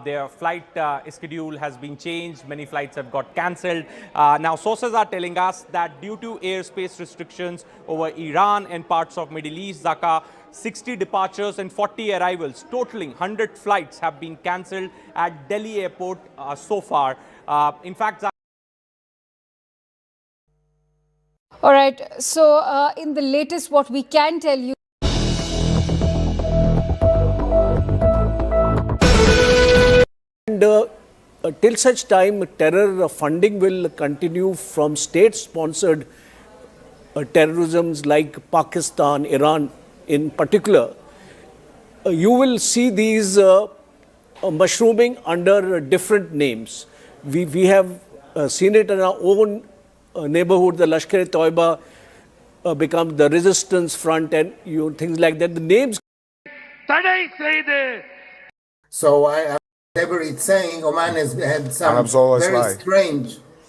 Their flight schedule has been changed. Many flights have got cancelled. Now, sources are telling us that due to airspace restrictions over Iran and parts of Middle East, Zaka, 60 departures and 40 arrivals, totaling 100 flights, have been cancelled at Delhi airport so far. In fact, Zaka, all right. So, in the latest, what we can tell you. And till such time, terror funding will continue from state-sponsored terrorisms like Pakistan, Iran in particular. You will see these mushrooming under different names. We have seen it in our own neighborhood. The Lashkar-e-Toiba becomes the resistance front, and things like that. The names. So whatever it's saying, Oman has had some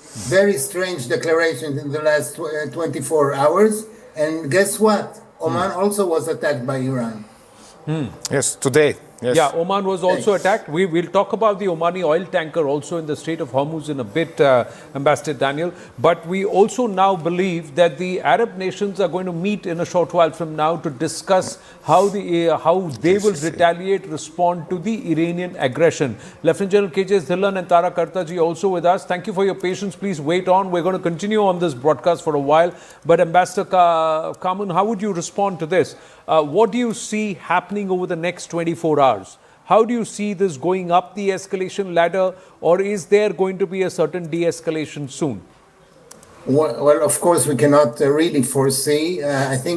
very strange declarations in the last 24 hours. And guess what? Oman also was attacked by Iran. Yes, today. Yes. Yeah, Oman was also attacked. We'll talk about the Omani oil tanker also in the Strait of Hormuz in a bit, Ambassador Daniel. But we also now believe that the Arab nations are going to meet in a short while from now to discuss how they will retaliate, respond to the Iranian aggression. Lieutenant General KJ Dhillon and Tara Kartaji also with us. Thank you for your patience. Please wait on. We're going to continue on this broadcast for a while. But Ambassador Kamun, how would you respond to this? What do you see happening over the next 24 hours? How do you see this going up the escalation ladder, or is there going to be a certain de-escalation soon? Well, of course, we cannot really foresee. I think